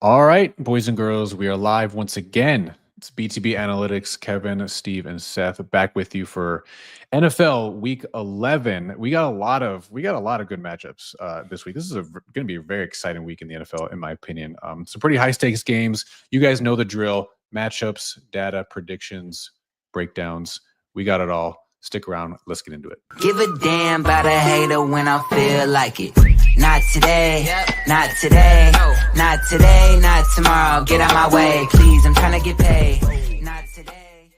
All right, boys and girls, we are live once again. It's BTB Analytics, Kevin, Steve, and Seth back with you for NFL Week 11. We got a lot of good matchups this week. This is going to be a very exciting week in the NFL, in my opinion. Some pretty high stakes games. You guys know the drill: matchups, data, predictions, breakdowns. We got it all. Stick around. Let's get into it. Give a damn about a hater when I feel like it. Not today, not today, not today, not tomorrow. Get out my way, please. I'm trying to get paid. Not today.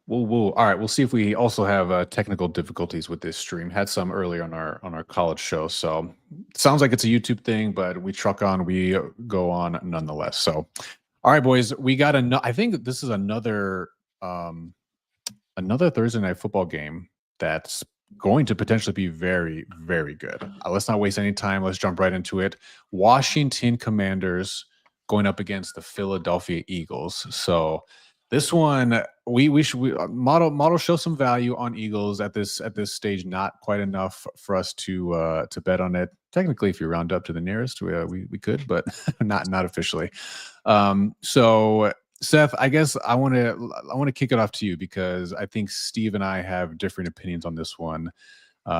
Whoa. All right, we'll see if we also have technical difficulties with this stream. Had some earlier on our college show, so it sounds like it's a YouTube thing, but we truck on, we go on nonetheless. So, all right, boys, we got I think this is another Thursday night football game that's going to potentially be very, very good. Let's not waste any time. Let's jump right into it. Washington Commanders going up against the Philadelphia Eagles. So this one, we should model show some value on Eagles at this stage. Not quite enough for us to bet on it. Technically, if you round up to the nearest, we could, but not officially. So Seth, I guess I want to kick it off to you because I think Steve and I have different opinions on this one,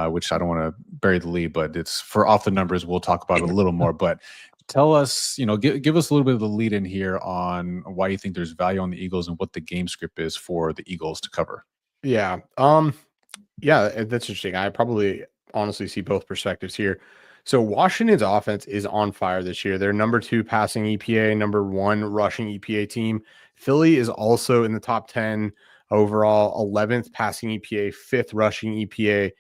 which I don't want to bury the lead, but it's for off the numbers. We'll talk about it a little more, but tell us, give us a little bit of the lead in here on why you think there's value on the Eagles and what the game script is for the Eagles to cover. Yeah. Yeah, that's interesting. I probably honestly see both perspectives here. So Washington's offense is on fire this year. They're number 2 passing EPA, number 1 rushing EPA team. Philly is also in the top 10 overall, 11th passing EPA, 5th rushing EPA.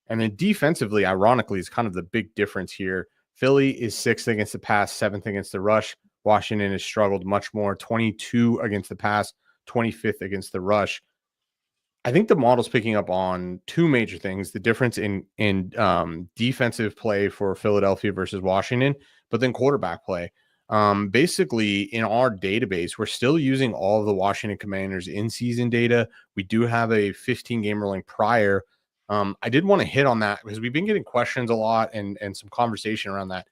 And then defensively, ironically, is kind of the big difference here. Philly is 6th against the pass, 7th against the rush. Washington has struggled much more, 22 against the pass, 25th against the rush. I think the model's picking up on 2 major things: the difference in defensive play for Philadelphia versus Washington, but then quarterback play. Basically, in our database, we're still using all of the Washington Commanders in-season data. We do have a 15-game rolling prior. I did want to hit on that because we've been getting questions a lot and some conversation around that.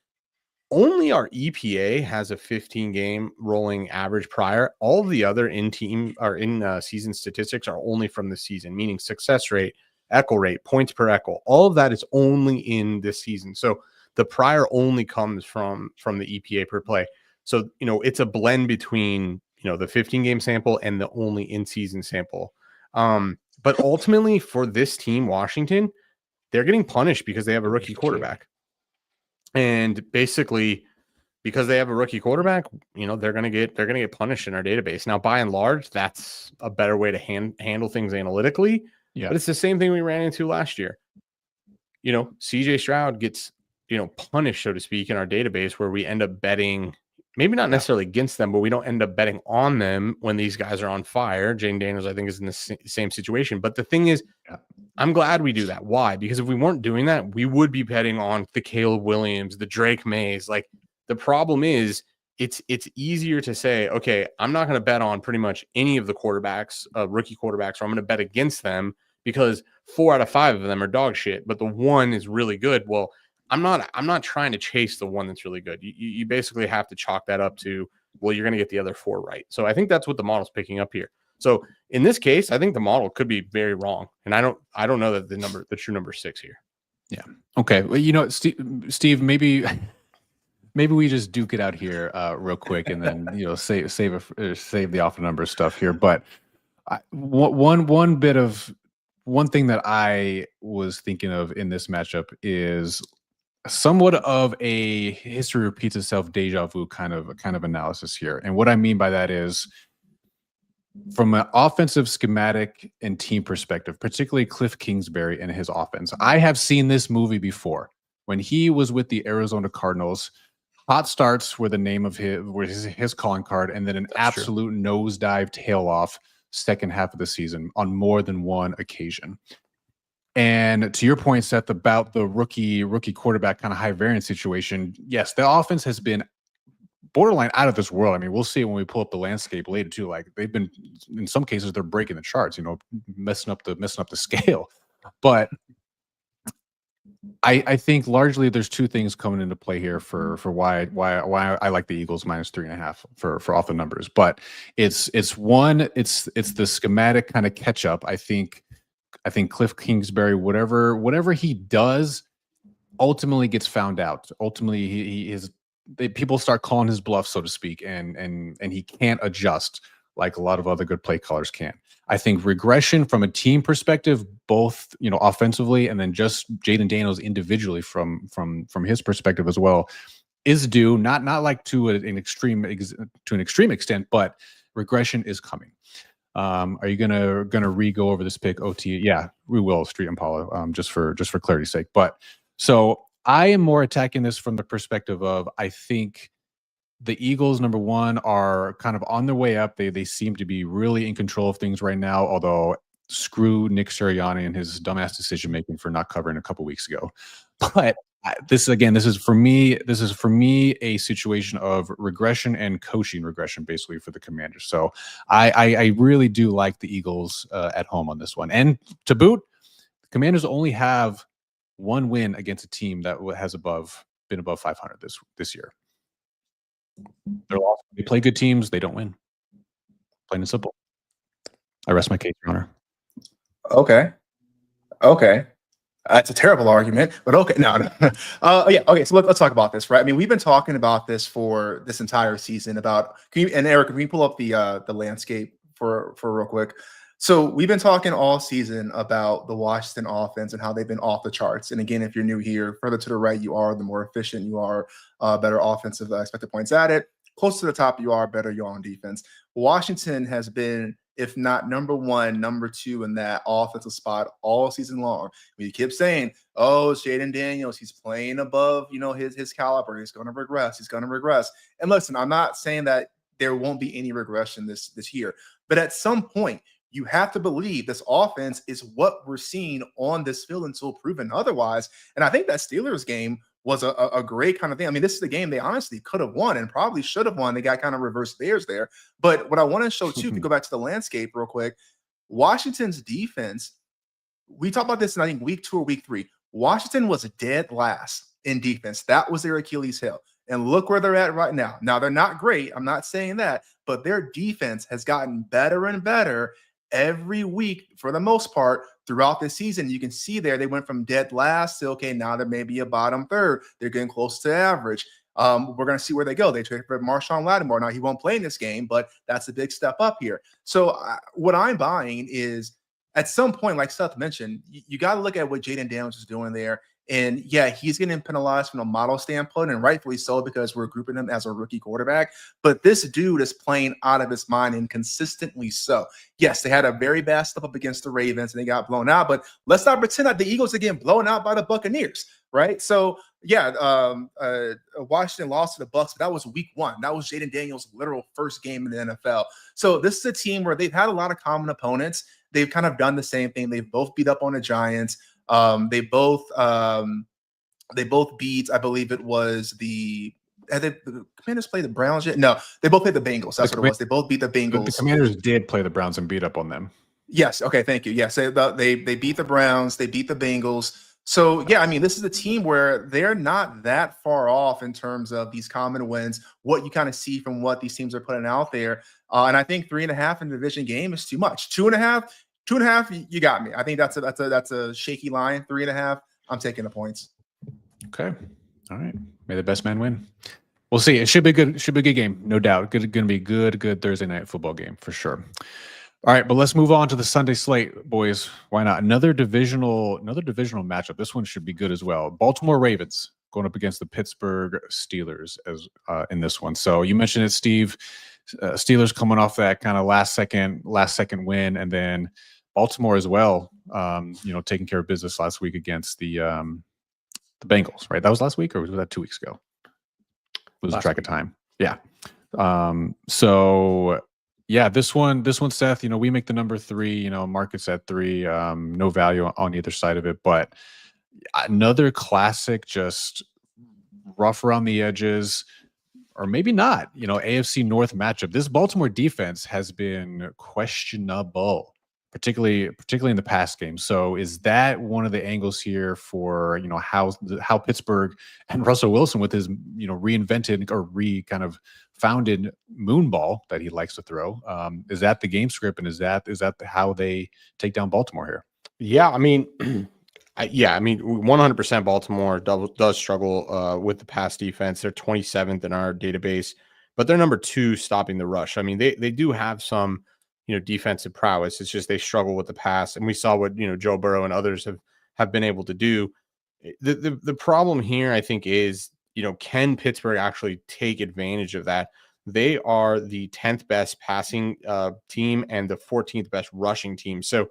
Only our EPA has a 15-game rolling average prior. All of the other in-team or in-season statistics are only from the season, meaning success rate, echo rate, points per echo. All of that is only in this season. So the prior only comes from the EPA per play. So, it's a blend between, the 15-game sample and the only in-season sample. But ultimately for this team, Washington, they're getting punished because they have a rookie quarterback. And basically, because they have a rookie quarterback, they're gonna get punished in our database. Now, by and large, that's a better way to handle things analytically. Yeah. But it's the same thing we ran into last year. CJ Stroud gets punished, so to speak, in our database, where we end up betting, maybe not necessarily against them, but we don't end up betting on them when these guys are on fire. Jane Daniels, I think, is in the same situation. But the thing is, I'm glad we do that. Why? Because if we weren't doing that, we would be betting on the Caleb Williams, the Drake Mays. Like, the problem is, it's easier to say, okay, I'm not going to bet on pretty much any of the quarterbacks, rookie quarterbacks, or I'm going to bet against them because 4 out of 5 of them are dog shit, but the one is really good. Well, I'm not trying to chase the one that's really good. You basically have to chalk that up to, well, you're going to get the other 4 right. So I think that's what the model's picking up here. So in this case, I think the model could be very wrong, and I don't know that the true number is 6 here. Yeah. Okay. Well, Steve, maybe we just duke it out here real quick, and then save the off the number stuff here. But one thing that I was thinking of in this matchup is somewhat of a history repeats itself, deja vu kind of analysis here. And what I mean by that is, from an offensive schematic and team perspective, particularly Cliff Kingsbury and his offense, I have seen this movie before. When he was with the Arizona Cardinals, hot starts were the name of his calling card, and then an absolute nosedive tail off second half of the season on more than one occasion. And to your point, Seth, about the rookie quarterback kind of high variance situation, yes, the offense has been borderline out of this world. I mean, we'll see when we pull up the landscape later too. Like, they've been, in some cases, they're breaking the charts, messing up the scale. But I think largely there's two things coming into play here for why I like the Eagles -3.5 for off the numbers. But it's one, it's the schematic kind of catch up. I think Cliff Kingsbury, whatever he does, ultimately gets found out. Ultimately, people start calling his bluff, so to speak, and he can't adjust like a lot of other good play callers can. I think regression from a team perspective, both offensively and then just Jaden Daniels individually from his perspective as well, is due. Not like to an extreme extent, but regression is coming. Are you gonna re-go over this pick OT? Yeah, we will, Street and Paula, just for clarity's sake. But so I am more attacking this from the perspective of, I think the Eagles, number one, are kind of on their way up. They seem to be really in control of things right now, although screw Nick Sirianni and his dumbass decision making for not covering a couple weeks ago. But this is for me a situation of regression and coaching regression, basically, for the Commanders. So I really do like the Eagles at home on this one. And to boot, the Commanders only have one win against a team that has been above 500 this year. They play good teams, they don't win. Plain and simple. I rest my case, Your Honor. Okay. That's a terrible argument, but okay. No. Yeah. Okay. So let's talk about this, right? I mean, we've been talking about this for this entire season about, and Eric, can you pull up the landscape for real quick? So we've been talking all season about the Washington offense and how they've been off the charts. And again, if you're new here, further to the right you are, the more efficient you are, better offensive expected points added. Close to the top you are, better you are on defense. Washington has been, if not number one, number two in that offensive spot all season long. We keep saying, oh, it's Jaden Daniels. He's playing above, his caliber. He's going to regress. And listen, I'm not saying that there won't be any regression this year, but at some point, you have to believe this offense is what we're seeing on this field until proven otherwise. And I think that Steelers game was a great kind of thing. I mean, this is the game they honestly could have won and probably should have won. They got kind of reverse theirs there. But what I want to show too, if you go back to the landscape real quick, Washington's defense, we talked about this in, I think, week 2 or week 3. Washington was dead last in defense. That was their Achilles heel. And look where they're at right now. Now, they're not great. I'm not saying that, but their defense has gotten better and better every week for the most part throughout this season. You can see there they went from dead last to, okay, now they're maybe a bottom third. They're getting close to average. We're going to see where they go. They traded for Marshawn Lattimore. Now, he won't play in this game, but that's a big step up here. So what I'm buying is, at some point, like Seth mentioned, you got to look at what Jaden Daniels is doing there. And yeah, he's getting penalized from a model standpoint, and rightfully so, because we're grouping him as a rookie quarterback. But this dude is playing out of his mind, and consistently so. Yes, they had a very bad step up against the Ravens and they got blown out, but let's not pretend that the Eagles are getting blown out by the Buccaneers, right? So yeah, Washington lost to the Bucs, but that was week 1. That was Jaden Daniels' literal first game in the NFL. So this is a team where they've had a lot of common opponents. They've kind of done the same thing. They've both beat up on the Giants. They both beat, I believe it was the Commanders played the Browns yet? No, they both played the Bengals. That's what it was. They both beat the Bengals. The Commanders did play the Browns and beat up on them. Yes. Okay. Thank you. Yes. They beat the Browns. They beat the Bengals. So yeah, I mean, this is a team where they're not that far off in terms of these common wins, what you kind of see from what these teams are putting out there. And I think 3.5 in the division game is too much. 2.5, you got me. I think that's a shaky line. 3.5, I'm taking the points. Okay. All right. May the best man win. We'll see. It should be good. Should be a good game, no doubt. Going to be good Thursday night football game for sure. All right, but let's move on to the Sunday slate, boys. Why not? Another divisional matchup. This one should be good as well. Baltimore Ravens going up against the Pittsburgh Steelers as in this one. So you mentioned it, Steve. Steelers coming off that kind of last second win, and then Baltimore as well. Taking care of business last week against the Bengals. Right? That was last week, or was that 2 weeks ago? Losing track of time. Yeah. So yeah, this one, Seth, we make the number 3, markets at 3, no value on either side of it, but another classic, just rough around the edges, or maybe not, AFC North matchup. This Baltimore defense has been questionable particularly in the past game. So is that one of the angles here for how Pittsburgh and Russell Wilson with his reinvented or kind of founded moon ball that he likes to throw? Is that the game script, and is that how they take down Baltimore here? Yeah, I mean, 100% Baltimore does struggle with the pass defense. They're 27th in our database, but they're number 2 stopping the rush. I mean, they do have some, defensive prowess. It's just they struggle with the pass, and we saw what Joe Burrow and others have been able to do. The problem here, I think, is can Pittsburgh actually take advantage of that? They are the 10th best passing team and the 14th best rushing team. So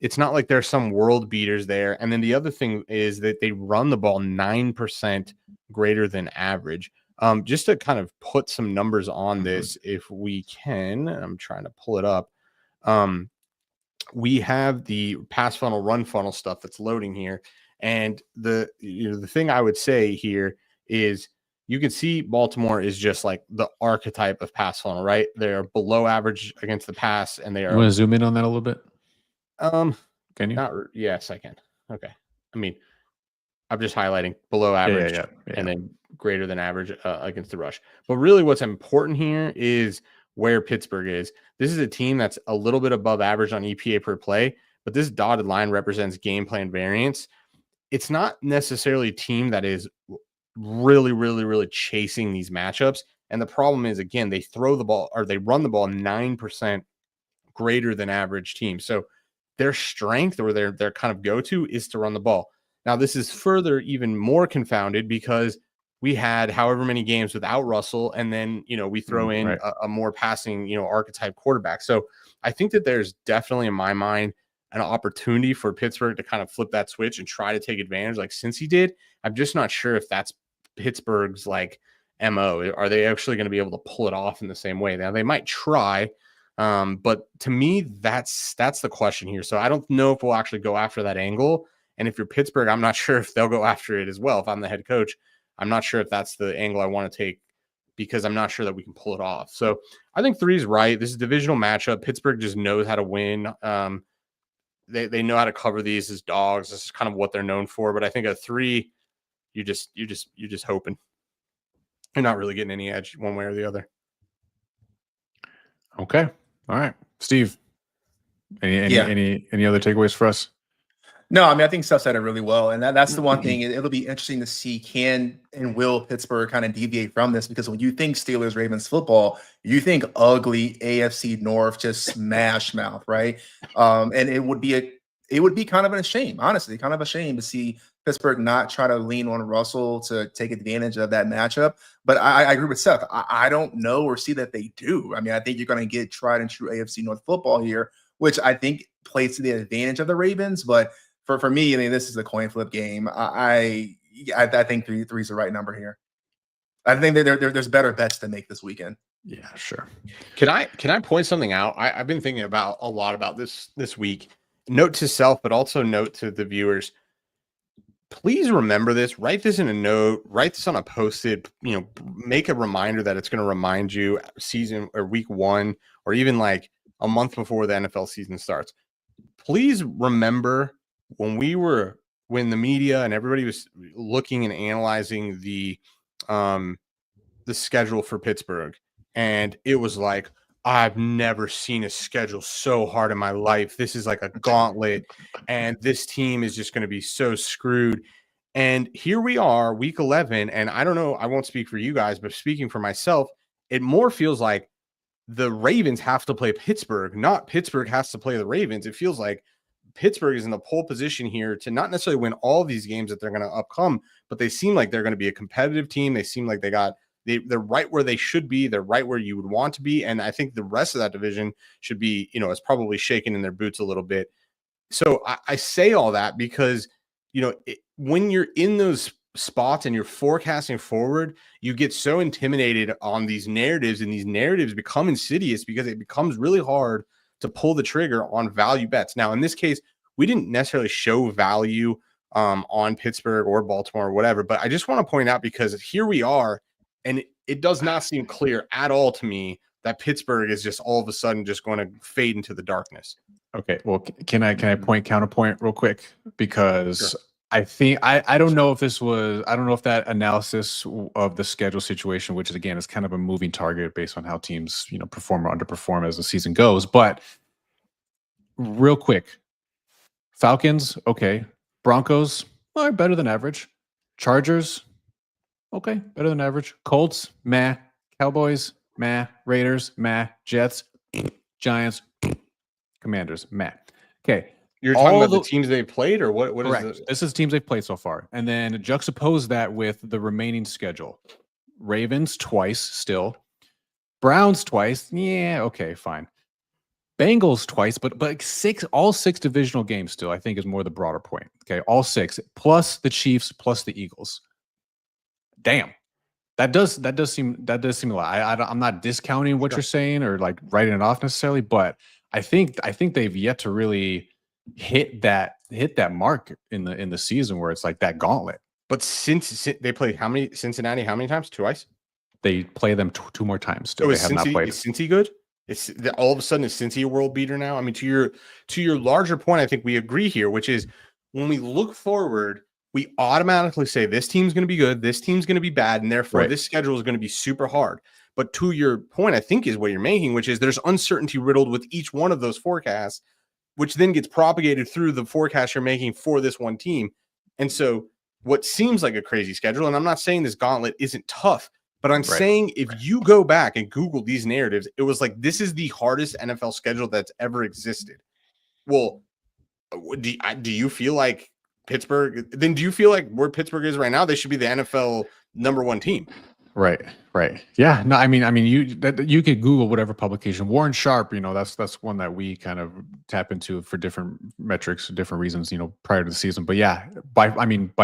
it's not like there's some world beaters there. And then the other thing is that they run the ball 9% greater than average. Just to kind of put some numbers on this, if we can, I'm trying to pull it up. We have the pass funnel, run funnel stuff that's loading here. And the thing I would say here is you can see Baltimore is just like the archetype of pass funnel, right? They're below average against the pass, and they are. You want to zoom in on that a little bit? Can you? Yes, I can. Okay. I mean, I'm just highlighting below average and then greater than average against the rush. But really what's important here is where Pittsburgh is. This is a team that's a little bit above average on EPA per play, but this dotted line represents game plan variance. It's not necessarily a team that is really, really, really chasing these matchups. And the problem is, again, they throw the ball or they run the ball 9% greater than average team. So their strength or their kind of go-to is to run the ball. Now, this is further even more confounded because we had however many games without Russell, and then, we throw in a more passing, archetype quarterback. So I think that there's definitely, in my mind, an opportunity for Pittsburgh to kind of flip that switch and try to take advantage like Cincy did. I'm just not sure if that's Pittsburgh's like MO. Are they actually going to be able to pull it off in the same way? Now, they might try, but to me, that's the question here. So I don't know if we'll actually go after that angle. And if you're Pittsburgh, I'm not sure if they'll go after it as well. If I'm the head coach, I'm not sure if that's the angle I want to take because I'm not sure that we can pull it off. So I think 3 is right. This is a divisional matchup. Pittsburgh just knows how to win. They know how to cover these as dogs. This is kind of what they're known for. But I think a 3, you're just hoping. You're not really getting any edge one way or the other. Okay. All right. Steve, any other takeaways for us? No, I mean, I think Steph said it really well. And that's the one thing. It'll be interesting to see can and will Pittsburgh kind of deviate from this, because when you think Steelers Ravens football, you think ugly AFC North, just smash mouth, right? And it would be kind of a shame, honestly, kind of a shame to see Pittsburgh not try to lean on Russell to take advantage of that matchup. But I agree with Seth. I don't know or see that they do. I mean, I think you're going to get tried and true AFC North football here, which I think plays to the advantage of the Ravens. But for me, I mean, this is a coin flip game. I think 3 is the right number here. I think that there's better bets to make this weekend. Yeah, sure. Can I point something out? I've been thinking about a lot about this week. Note to self, but also note to the viewers. Please remember this. Write this in a note. Write this on a Post-it. Make a reminder that it's going to remind you season or week 1, or even like a month before the NFL season starts. Please remember when the media and everybody was looking and analyzing the schedule for Pittsburgh, and it was like, I've never seen a schedule so hard in my life. This is like a gauntlet, and this team is just going to be so screwed. And here we are, week 11, and I don't know, I won't speak for you guys, but speaking for myself, it more feels like the Ravens have to play Pittsburgh, not Pittsburgh has to play the Ravens. It feels like Pittsburgh is in the pole position here to not necessarily win all these games that they're going to upcome, but they seem like they're going to be a competitive team. They seem like they're right where they should be. They're right where you would want to be. And I think the rest of that division should be, is probably shaking in their boots a little bit. So I say all that because, when you're in those spots and you're forecasting forward, you get so intimidated on these narratives, and these narratives become insidious because it becomes really hard to pull the trigger on value bets. Now, in this case, we didn't necessarily show value on Pittsburgh or Baltimore or whatever, but I just want to point out, because here we are, and it does not seem clear at all to me that Pittsburgh is just all of a sudden just going to fade into the darkness. Okay. Well, can I counterpoint real quick? Because Sure. I think I don't know if I don't know if that analysis of the schedule situation, which is again is kind of a moving target based on how teams, perform or underperform as the season goes. But real quick, Falcons, okay. Broncos, all right, better than average. Chargers, okay, better than average. Colts, meh. Cowboys, meh. Raiders, meh. Jets, Giants, Commanders, meh. Okay. You're talking All about the the teams they played, or what is correct. the? This is teams they've played so far. And then juxtapose that with the remaining schedule. Ravens twice still. Browns twice. Yeah, okay, fine. Bengals twice, but all six divisional games still, I think is more the broader point. Okay, all six, plus the Chiefs, plus the Eagles. Damn. That does seem a lot. I'm not discounting what Sure. you're saying or like writing it off necessarily, but I think they've yet to really hit that mark in the season where it's like that gauntlet. But since they played Cincinnati, how many times? Twice. They play them two more times. Still, So they is have not played. Cincy good? All of a sudden is Cincy a world beater now? I mean, to your larger point, I think we agree here, which is when we look forward, we automatically say this team's going to be good, this team's going to be bad, and therefore Right. this schedule is going to be super hard. But to your point, I think is what you're making, which is there's uncertainty riddled with each one of those forecasts, which then gets propagated through the forecast you're making for this one team. And so what seems like a crazy schedule, and I'm not saying this gauntlet isn't tough, but I'm saying if you go back and Google these narratives, it was like, this is the hardest NFL schedule that's ever existed. Well, do you feel like Pittsburgh, then do you feel like where Pittsburgh is right now, they should be the NFL #1 team? Right. Yeah. No, I mean, you could Google whatever publication. Warren Sharp, that's one that we kind of tap into for different metrics, different reasons, prior to the season. But yeah, by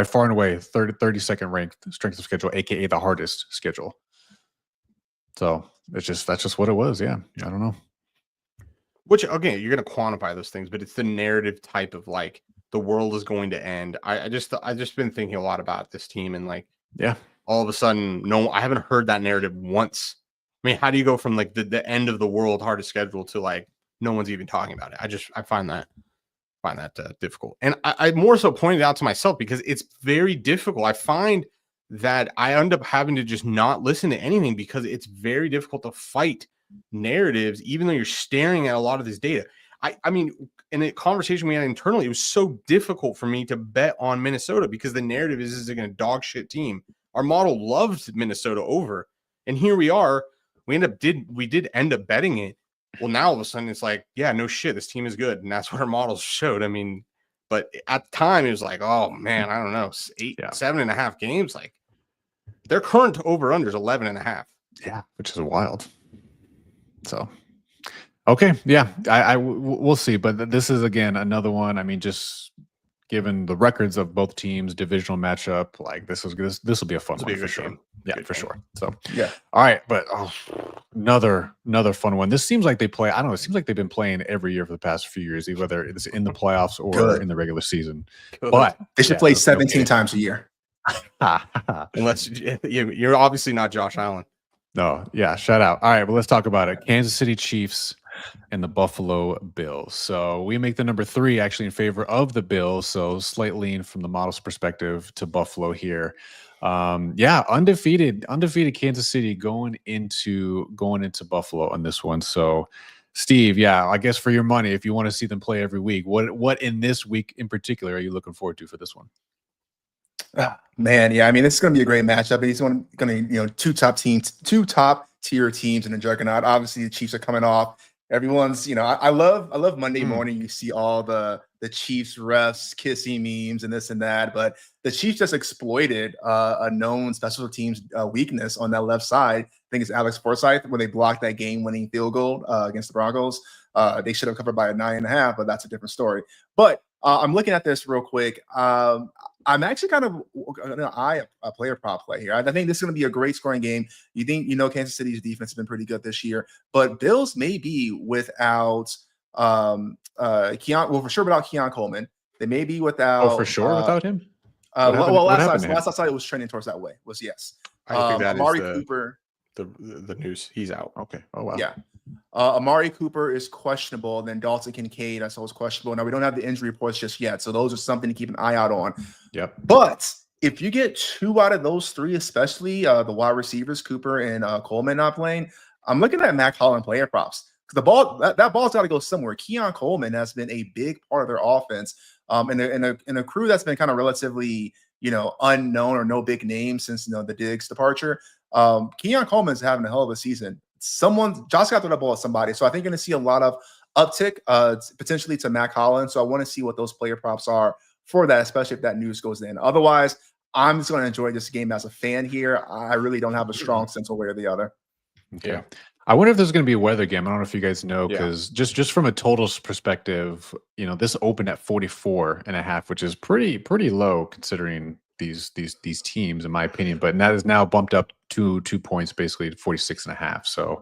far and away, 32nd ranked strength of schedule, aka the hardest schedule. So that's just what it was. Yeah, I don't know. Which again, you're going to quantify those things, but it's the narrative type of like the world is going to end. I just been thinking a lot about this team and like, yeah. All of a sudden, no, I haven't heard that narrative once. I mean, how do you go from like the end of the world hardest schedule to like no one's even talking about it? I find that difficult, and I more so pointed out to myself because it's very difficult. I find that I end up having to just not listen to anything because it's very difficult to fight narratives, even though you're staring at a lot of this data. I mean, in a conversation we had internally, it was so difficult for me to bet on Minnesota because the narrative is they're going to dog shit team. Our model loved Minnesota over, and here we are. We did end up betting it. Well, now all of a sudden it's like, yeah, no shit, this team is good, and that's what our models showed. I mean, but at the time it was like, oh man, I don't know, 7.5 games. Like their current over under is 11.5. Yeah, which is wild. So, okay, yeah, we'll see, but this is again another one. I mean, just given the records of both teams, divisional matchup, like this will be a fun one for sure. Yeah, for sure. So Yeah. All right, but another fun one. This seems like they play. I don't know. It seems like they've been playing every year for the past few years, whether it's in the playoffs or in the regular season. But They should play 17 times a year. Unless you're obviously not Josh Allen. No, yeah, shout out. All right, well, let's talk about it. Kansas City Chiefs and the Buffalo Bills. So we make the number 3 actually in favor of the Bills. So slight lean from the model's perspective to Buffalo here. Undefeated Kansas City going into Buffalo on this one. So Steve, yeah, I guess for your money, if you want to see them play every week, what in this week in particular are you looking forward to for this one? Man, yeah, I mean, this is going to be a great matchup. He's going to, two top tier teams in the juggernaut. Obviously, the Chiefs are coming off. Everyone's, I love Monday morning. You see all the Chiefs refs kissing memes and this and that, but the Chiefs just exploited a known special teams weakness on that left side. I think it's Alex Forsyth when they blocked that game-winning field goal against the Broncos. They should have covered by a 9.5, but that's a different story. But I'm looking at this real quick. I'm actually kind of going to eye a player prop play here. I think this is going to be a great scoring game. You think, Kansas City's defense has been pretty good this year, but Bills may be without Keon. Well, for sure without Keon Coleman. They may be without. Oh, for sure without him. Last I saw it was trending towards that way. Was yes. I think that Amari is Cooper. the news. He's out. Okay. Oh wow. Yeah. Amari Cooper is questionable. Then Dalton Kincaid, I saw, is questionable. Now we don't have the injury reports just yet, so those are something to keep an eye out on. Yep. But if you get 2 out of those 3, especially the wide receivers, Cooper and Coleman not playing, I'm looking at Mac Holland player props. Because the ball, that ball's got to go somewhere. Keon Coleman has been a big part of their offense, in a crew that's been kind of relatively, unknown or no big name since the Diggs departure. Keon Coleman's having a hell of a season. Josh got to the ball at somebody, so I think you're going to see a lot of uptick, potentially to Mac Holland. So I want to see what those player props are for that, especially if that news goes in. Otherwise, I'm just going to enjoy this game as a fan here. I really don't have a strong sense of way or the other. Okay. Yeah. I wonder if there's going to be a weather game. I don't know if you guys know, Yeah. because just from a totals perspective, this opened at 44.5, which is pretty low considering these teams, in my opinion. But that is now bumped up 2 points, basically to 46.5. So,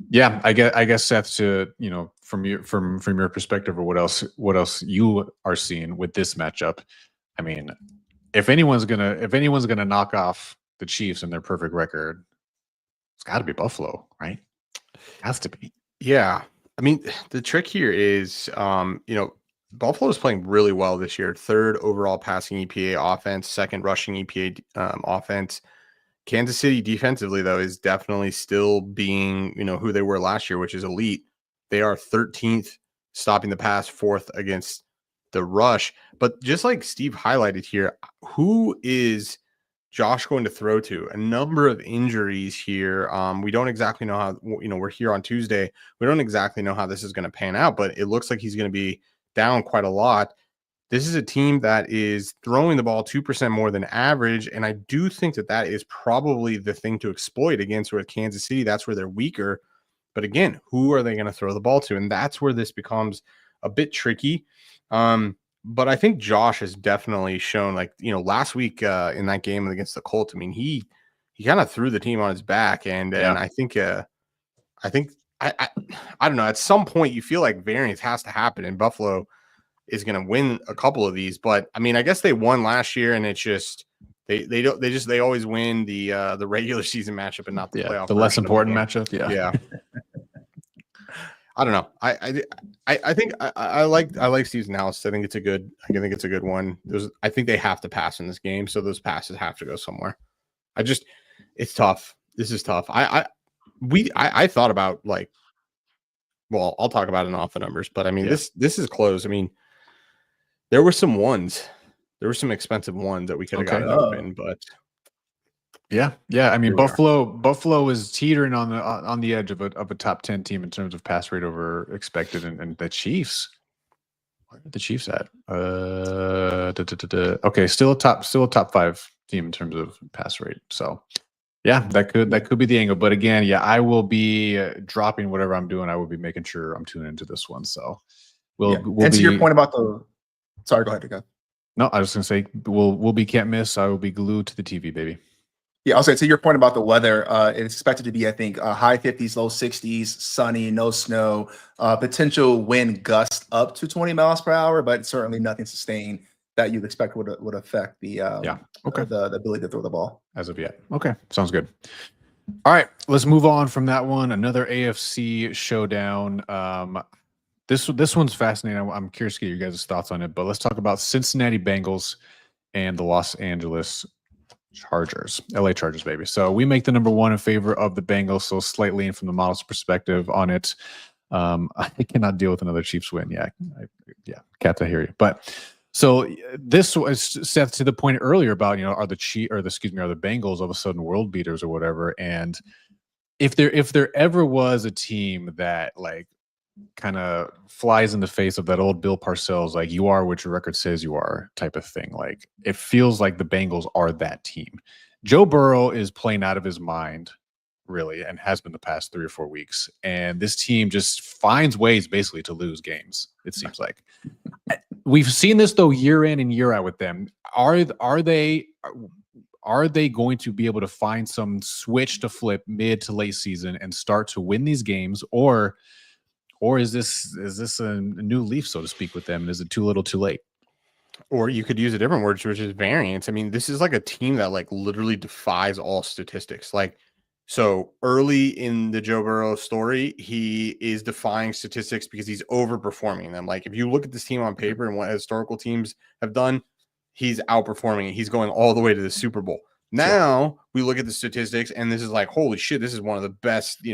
yeah, I guess Seth, to from your perspective, or what else you are seeing with this matchup. I mean, if anyone's gonna knock off the Chiefs and their perfect record, it's got to be Buffalo, right? Has to be. Yeah. I mean, the trick here is, Buffalo is playing really well this year. 3rd overall passing EPA offense, 2nd rushing EPA offense. Kansas City defensively, though, is definitely still being, who they were last year, which is elite. They are 13th stopping the pass, 4th against the rush. But just like Steve highlighted here, who is Josh going to throw to? A number of injuries here. We don't exactly know how, we're here on Tuesday. We don't exactly know how this is going to pan out, but it looks like he's going to be down quite a lot. This is a team that is throwing the ball 2% more than average. And I do think that is probably the thing to exploit against with Kansas City. That's where they're weaker. But again, who are they going to throw the ball to? And that's where this becomes a bit tricky. But I think Josh has definitely shown, last week in that game against the Colts. I mean, he kind of threw the team on his back, and I think I don't know. At some point, you feel like variance has to happen, and Buffalo is going to win a couple of these. But I mean, I guess they won last year, and it's just they always win the regular season matchup and not the playoff. The less version of the important game. matchup. Yeah. I don't know. I think I like Steve's analysis. I think it's a good one. I think they have to pass in this game, so those passes have to go somewhere. It's tough. This is tough. I thought about I'll talk about it off the numbers, but I mean this is close. I mean, there were some expensive ones that we could have gotten open, but. Yeah. I mean, Here we are. Buffalo is teetering on the edge of a top 10 team in terms of pass rate over expected, and the Chiefs. Where are the Chiefs at? Okay, still a top 5 team in terms of pass rate. So, yeah, that could be the angle. But again, yeah, I will be dropping whatever I'm doing. I will be making sure I'm tuning into this one. So, we'll and to your point about sorry, go ahead, go. No, I was going to say we'll be can't miss. I will be glued to the TV, baby. Yeah, I'll say to your point about the weather, it's expected to be, I think, high 50s, low 60s, sunny, no snow, potential wind gust up to 20 miles per hour, but certainly nothing sustained that you'd expect would affect the the ability to throw the ball as of yet. Okay, sounds good. All right, let's move on from that one. Another AFC showdown. This one's fascinating. I'm curious to get your guys' thoughts on it, but let's talk about Cincinnati Bengals and the Los Angeles Chargers, LA Chargers, baby. So we make the number 1 in favor of the Bengals. So slightly in from the model's perspective on it. I cannot deal with another Chiefs win. Yeah, Kat, I hear you. But so this was Seth to the point earlier about are the Bengals all of a sudden world beaters or whatever? And if there ever was a team that kind of flies in the face of that old Bill Parcells, you are what your record says you are type of thing. It feels like the Bengals are that team. Joe Burrow is playing out of his mind, really, and has been the past 3 or 4 weeks. And this team just finds ways basically to lose games, it seems like. We've seen this though year in and year out with them. Are they going to be able to find some switch to flip mid to late season and start to win these games, or is this a new leaf, so to speak, with them? And is it too little, too late? Or you could use a different word, which is variance. I mean, this is like a team that literally defies all statistics. So early in the Joe Burrow story, he is defying statistics because he's overperforming them. Like if you look at this team on paper and what historical teams have done, he's outperforming it. He's going all the way to the Super Bowl. Now we look at the statistics, and this is like, holy shit, this is one of the best,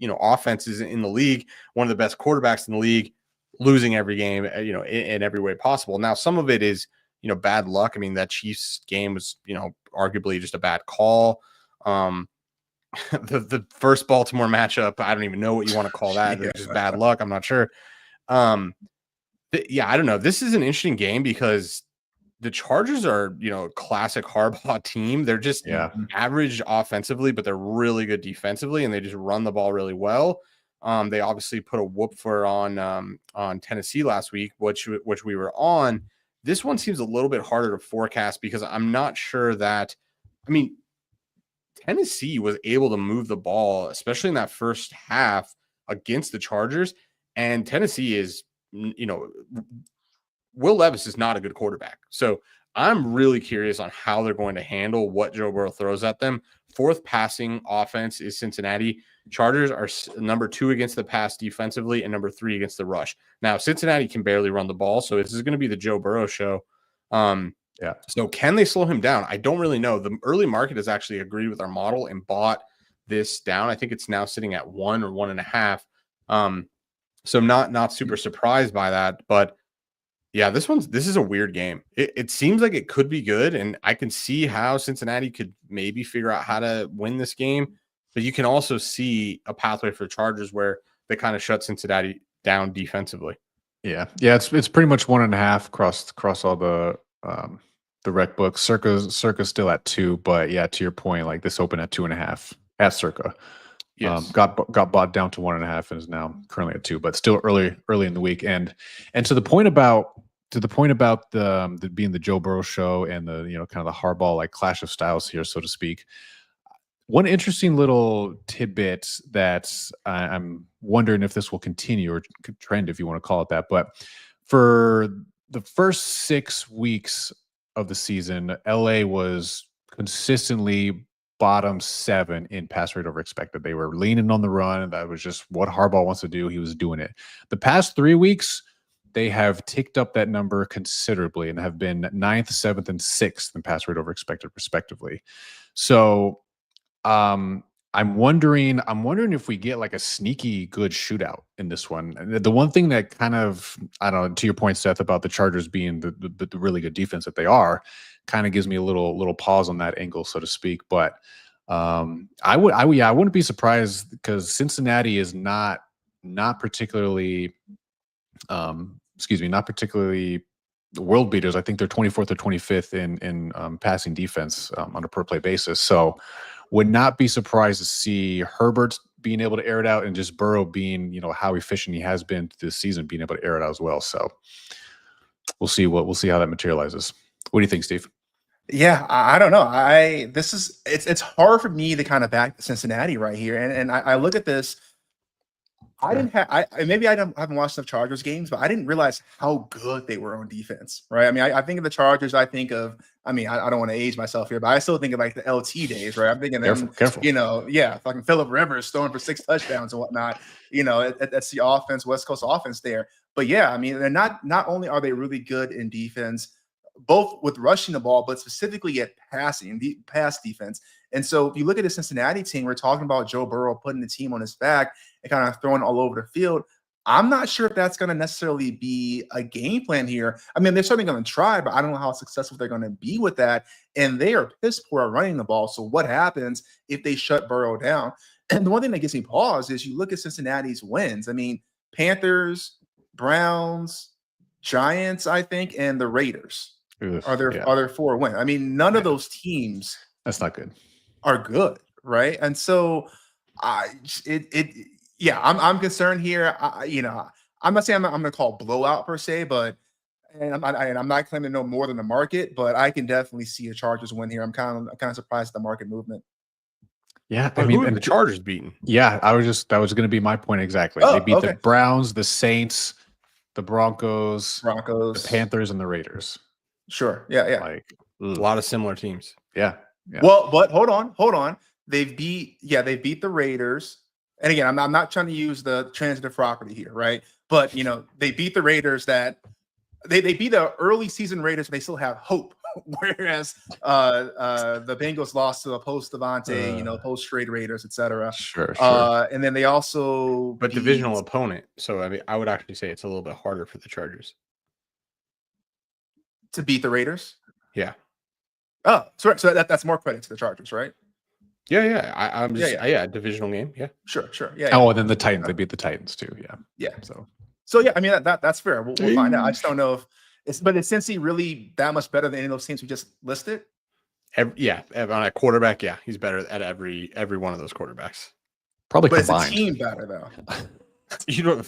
offenses in the league, one of the best quarterbacks in the league, losing every game, in every way possible. Now, some of it is, bad luck. I mean, that Chiefs game was, arguably just a bad call. The first Baltimore matchup, I don't even know what you want to call that. It's just bad luck. I'm not sure. I don't know. This is an interesting game because the Chargers are, classic Harbaugh team. They're just average offensively, but they're really good defensively, and they just run the ball really well. They obviously put a whoop on Tennessee last week, which we were on. This one seems a little bit harder to forecast because I'm not sure that. I mean, Tennessee was able to move the ball, especially in that first half against the Chargers, and Tennessee is, Will Levis is not a good quarterback. So I'm really curious on how they're going to handle what Joe Burrow throws at them. Fourth passing offense is Cincinnati. Chargers are number 2 against the pass defensively and number 3 against the rush. Now, Cincinnati can barely run the ball, so this is going to be the Joe Burrow show. So can they slow him down? I don't really know. The early market has actually agreed with our model and bought this down. I think it's now sitting at 1 or 1.5. So I'm not super surprised by that, but yeah, this is a weird game. It seems like it could be good, and I can see how Cincinnati could maybe figure out how to win this game. But you can also see a pathway for Chargers where they kind of shut Cincinnati down defensively. Yeah. It's pretty much 1.5 across all the rec books. Circa's still at 2, but yeah, to your point, like this opened at 2.5 at Circa. Yes. Got bought down to 1.5 and is now currently at 2, but still early in the week. And to the point about the being the Joe Burrow show and the kind of the Harbaugh like clash of styles here, so to speak. One interesting little tidbit that I'm wondering if this will continue or trend, if you want to call it that. But for the first 6 weeks of the season, LA was consistently bottom 7 in pass rate over expected. They were leaning on the run. That was just what Harbaugh wants to do. He was doing it. The past 3 weeks, they have ticked up that number considerably and have been 9th, 7th, and 6th in pass rate over expected, respectively. So I'm wondering if we get like a sneaky good shootout in this one. And the one thing that kind of, I don't know, to your point, Seth, about the Chargers being the really good defense that they are, kind of gives me a little pause on that angle, so to speak. But I wouldn't be surprised because Cincinnati is not particularly not particularly world beaters. I think they're 24th or 25th in passing defense on a per play basis. So would not be surprised to see Herbert being able to air it out and just Burrow being, how efficient he has been this season, being able to air it out as well. So we'll see how that materializes. What do you think, Steve? Yeah, I don't know. It's hard for me to kind of back Cincinnati right here. And I look at this. I haven't watched enough Chargers games, but I didn't realize how good they were on defense, right? I mean, I think of the Chargers. I don't want to age myself here, but I still think of like the LT days, right? I'm thinking, careful. Fucking Phillip Rivers throwing for 6 touchdowns and whatnot. That's the offense, West Coast offense there. But yeah, I mean, they're not only are they really good in defense, both with rushing the ball, but specifically at passing, the pass defense. And so if you look at the Cincinnati team, we're talking about Joe Burrow putting the team on his back and kind of throwing all over the field. I'm not sure if that's going to necessarily be a game plan here. I mean, they're certainly going to try, but I don't know how successful they're going to be with that. And they are piss poor at running the ball. So what happens if they shut Burrow down? And the one thing that gives me pause is you look at Cincinnati's wins. I mean, Panthers, Browns, Giants, I think, and the Raiders are their 4 wins. I mean, none of those teams that's not good. Are good, right? And so I'm concerned here. I'm not saying I'm going to call blowout per se, but I'm not claiming to know more than the market, but I can definitely see a Chargers win here. I'm kind of surprised at the market movement. Yeah, I mean, and the Chargers beaten. Yeah, that was going to be my point exactly. They beat the Browns, the Saints, the Broncos, the Panthers, and the Raiders. Sure. Yeah. Like a lot of similar teams. Yeah. Well, but hold on. they beat the Raiders. And again, I'm not trying to use the transitive property here, right? But they beat the Raiders that they beat the early season Raiders, and they still have hope. Whereas the Bengals lost to the post Devontae, post trade Raiders, etc. Sure. And then they also But divisional opponent. So I mean, I would actually say it's a little bit harder for the Chargers to beat the Raiders. Yeah. Oh, sorry. So that's more credit to the Chargers, right? Yeah. I'm just divisional game. Yeah. Sure. Yeah. Oh, and then the Titans. They beat the Titans too. Yeah. Yeah. So yeah, I mean that's fair. We'll find out. I just don't know if but is Cincy really that much better than any of those teams we just listed? On a quarterback, yeah, he's better at every one of those quarterbacks. Probably But combined. it's a team better though.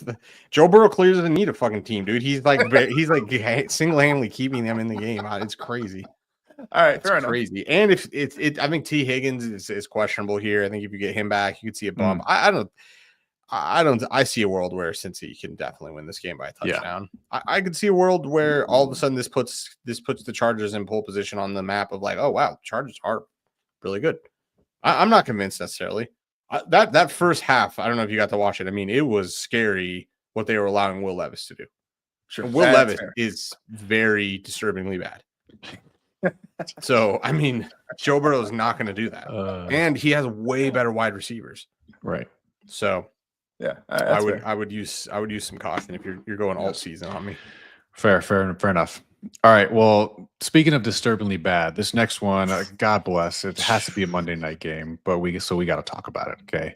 Joe Burrow clearly doesn't need a fucking team, dude. He's like single-handedly keeping them in the game. It's crazy. All right, fair enough. Crazy. And if I think T Higgins is questionable here. I think if you get him back, you could see a bump. I see a world where Cincy can definitely win this game by a touchdown. I could see a world where all of a sudden this puts the Chargers in pole position on the map of like, oh wow, the Chargers are really good. I'm not convinced necessarily. That first half, I don't know if you got to watch it. I mean, it was scary what they were allowing Will Levis to do. Sure, Will Levis is very disturbingly bad. So I mean, Joe Burrow is not going to do that, and he has way better wide receivers. Right. So. Yeah, I would use some caution if you're going all season on me. Fair enough. All right. Well, speaking of disturbingly bad, this next one, God bless, it has to be a Monday night game, but we got to talk about it. Okay.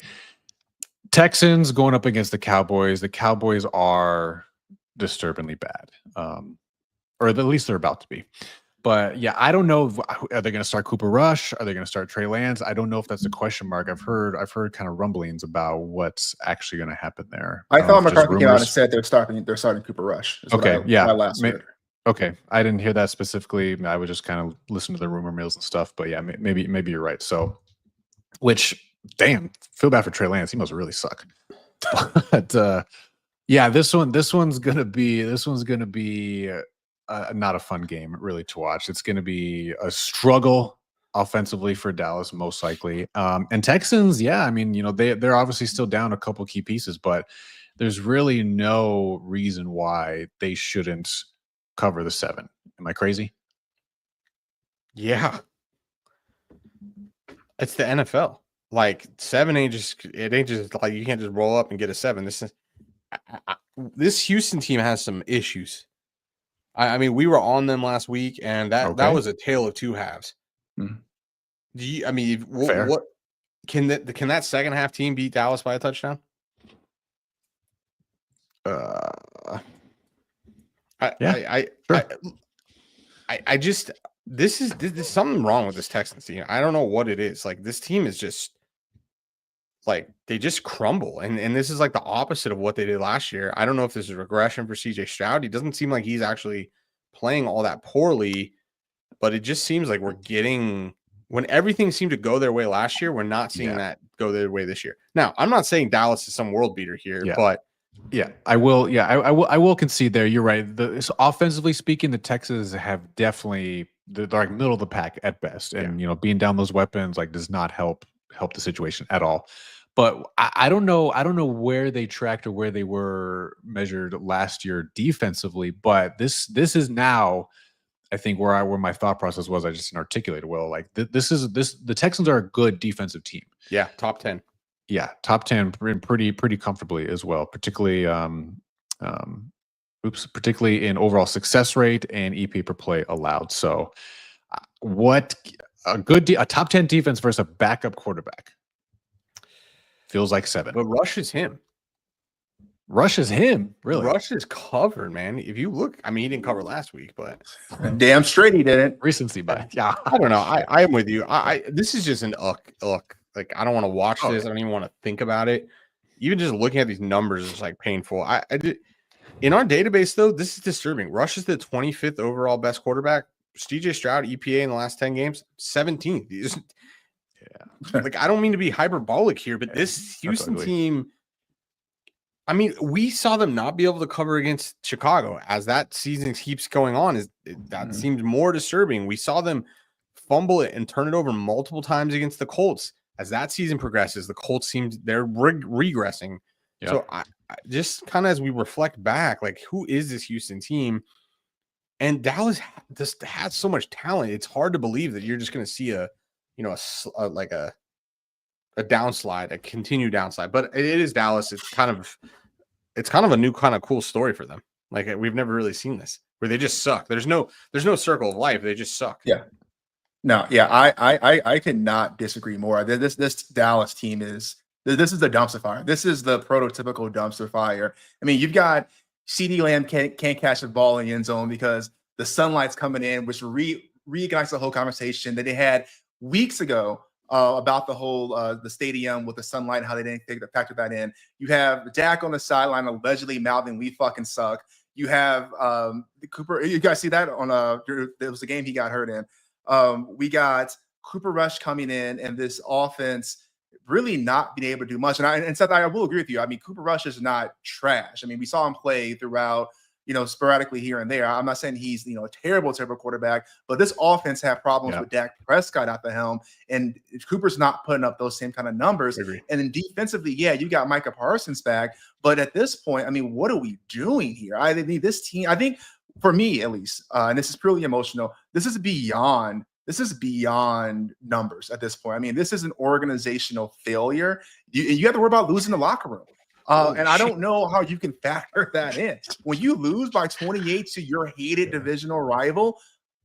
Texans going up against the Cowboys. The Cowboys are disturbingly bad, or at least they're about to be. But yeah, I don't know. Are they going to start Cooper Rush? Are they going to start Trey Lance? I don't know if that's a question mark. I've heard kind of rumblings about what's actually going to happen there. I thought McCarthy came out and said they're starting Cooper Rush. Okay, I last heard. Okay, I didn't hear that specifically. I would just kind of listen to the rumor mills and stuff. But yeah, maybe you're right. So, which damn, feel bad for Trey Lance. He must really suck. But yeah, this one's gonna be. Not a fun game really to watch. It's going to be a struggle offensively for Dallas, most likely. And Texans, yeah, I mean, they're obviously still down a couple key pieces, but there's really no reason why they shouldn't cover the 7. Am I crazy? Yeah, it's the NFL. Like 7 ain't just like you can't just roll up and get a 7. This Houston team has some issues. I mean, we were on them last week, and that was a tale of two halves. Mm. Do you? I mean, what can that second half team beat Dallas by a touchdown? Yeah. I just this is something wrong with this Texans team. I don't know what it is. Like this team is just like they just crumble, and this is like the opposite of what they did last year. I don't know if this is regression for CJ Stroud. He doesn't seem like he's actually playing all that poorly, but it just seems like we're getting when everything seemed to go their way last year, we're not seeing that go their way this year. Now, I'm not saying Dallas is some world beater here, but I will. Yeah, I will concede there. You're right. So offensively speaking, the Texans have definitely they're like middle of the pack at best, and being down those weapons like does not help the situation at all. But I don't know. I don't know where they tracked or where they were measured last year defensively. But this is now, I think, where my thought process was. I just didn't articulate it well. Like the Texans are a good defensive team. Yeah, top 10. Yeah, top 10 pretty comfortably as well. Particularly, particularly in overall success rate and EP per play allowed. So, what a top 10 defense versus a backup quarterback. Feels like 7. But Rush is him. Rush is him, really. Rush is covered, man. If you look, I mean, he didn't cover last week, but damn straight he didn't. Recency bias. Yeah, I don't know. I am with you. This is just an like I don't want to watch this. I don't even want to think about it. Even just looking at these numbers is like painful. In our database though, this is disturbing. Rush is the 25th overall best quarterback. CJ Stroud EPA in the last 10 games 17th. Like I don't mean to be hyperbolic here, but this Houston team, I mean, we saw them not be able to cover against Chicago as that season keeps going on. Seems more disturbing. We saw them fumble it and turn it over multiple times against the Colts. as that season progresses, the Colts they're regressing. Yeah. So I just kind of as we reflect back, like who is this Houston team? And Dallas just has so much talent. It's hard to believe that you're just going to see a downslide, a continued downslide. But it is Dallas. It's kind of a new kind of cool story for them. Like we've never really seen this where they just suck. There's no circle of life. They just suck. Yeah. No, yeah, I could not disagree more. This Dallas team is this is the dumpster fire. This is the prototypical dumpster fire. I mean, you've got CeeDee Lamb can't catch the ball in the end zone because the sunlight's coming in, which reignites the whole conversation that they had weeks ago about the whole the stadium with the sunlight and how they didn't factor that in. You have Dak on the sideline allegedly mouthing, "We fucking suck." You have Cooper. You guys see that on there was a game he got hurt in. We got Cooper Rush coming in, and this offense really not being able to do much. And Seth, I will agree with you. I mean, Cooper Rush is not trash. I mean, we saw him play throughout, sporadically here and there. I'm not saying he's, a terrible quarterback, but this offense had problems with Dak Prescott at the helm, and Cooper's not putting up those same kind of numbers. And then defensively, you got Micah Parsons back, but at this point, I mean, what are we doing here? I mean, this team, I think for me at least, and this is purely emotional, this is beyond numbers at this point. I mean, this is an organizational failure. You have to worry about losing the locker room. And I don't know how you can factor that in. When you lose by 28 to your hated divisional rival,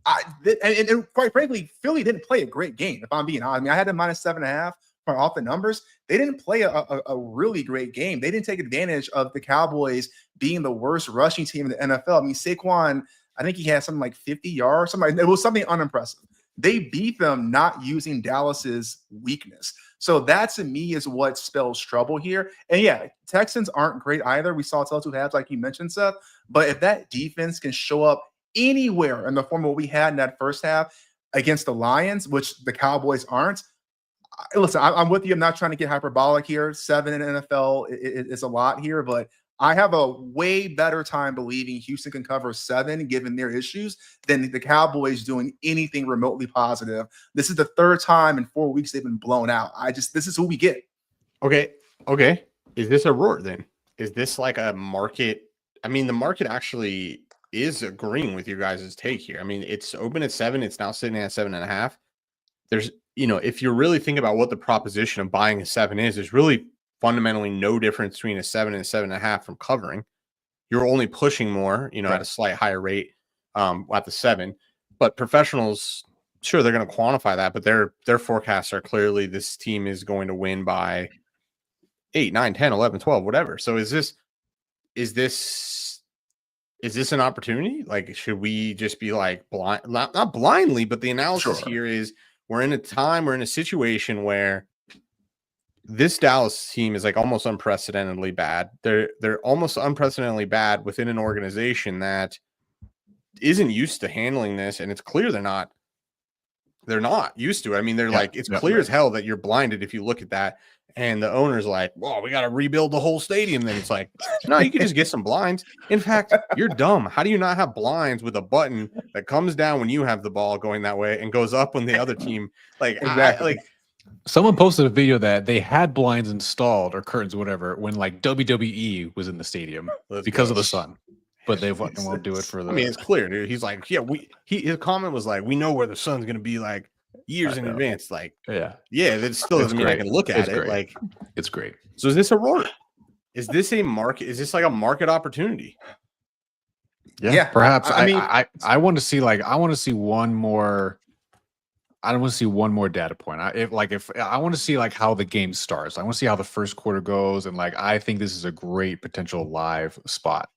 and quite frankly, Philly didn't play a great game, if I'm being honest. I mean, I had them -7.5 off the numbers. They didn't play a really great game. They didn't take advantage of the Cowboys being the worst rushing team in the NFL. I mean, Saquon, I think he had something like 50 yards. It was something unimpressive. They beat them not using Dallas's weakness. So that to me is what spells trouble here. And Texans aren't great either. We saw tell two halves, like you mentioned, Seth. But if that defense can show up anywhere in the form of what we had in that first half against the Lions, which the Cowboys aren't, listen, I'm with you. I'm not trying to get hyperbolic here. 7 in the NFL is a lot here, but I have a way better time believing Houston can cover 7 given their issues than the Cowboys doing anything remotely positive. This is the 3rd time in 4 weeks they've been blown out. This is who we get. Okay. Is this a roar then? Is this like a market? I mean, the market actually is agreeing with your guys' take here. I mean, it's open at 7. It's now sitting at 7.5. There's, if you're really thinking about what the proposition of buying a 7 is, there's really fundamentally no difference between a 7 and a 7.5 from covering. You're only pushing more, at a slight higher rate at the 7. But professionals, sure, they're going to quantify that, but their forecasts are clearly this team is going to win by 8, 9, 10, 11, 12, whatever. So is this an opportunity? Like, should we just be like blind, not blindly, but the analysis here is we're in a situation where this Dallas team is like almost unprecedentedly bad. They're almost unprecedentedly bad within an organization that isn't used to handling this, and it's clear they're not used to it. I mean, it's clear as hell that you're blinded if you look at that. And the owner's like, "Well, we got to rebuild the whole stadium." Then it's like, no, you can just get some blinds. In fact, you're dumb. How do you not have blinds with a button that comes down when you have the ball going that way and goes up when the other team exactly. Someone posted a video that they had blinds installed or curtains, whatever, when like WWE was in the stadium because of the sun, but they won't do it for the. I mean, it's clear, dude. He's like, his comment was like, we know where the sun's going to be like years in advance. Like, that still doesn't mean I can look at it. Like, it's great. So is this a roar? Is this a market? Is this like a market opportunity? Yeah, perhaps. I want to see one more. I don't want to see one more data point. I want to see like how the game starts. I want to see how the first quarter goes, and like I think this is a great potential live spot.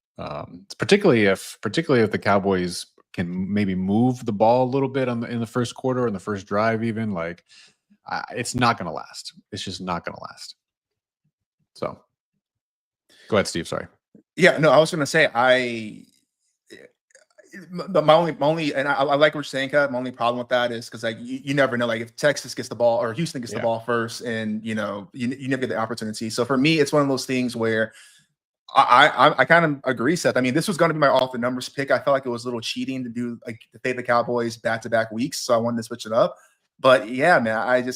Particularly if the Cowboys can maybe move the ball a little bit in the first quarter, in the first drive, even like it's not going to last. It's just not going to last. So, go ahead, Steve. Sorry. Yeah, no, I was going to say my only, and I like what you're saying, Kat. My only problem with that is because like you never know, like if Texas gets the ball or Houston gets the ball first, and you never get the opportunity. So for me, it's one of those things where I kind of agree, Seth. I mean, this was going to be my off the numbers pick. I felt like it was a little cheating to do like to fade the Cowboys back-to-back weeks, so I wanted to switch it up. But yeah, man,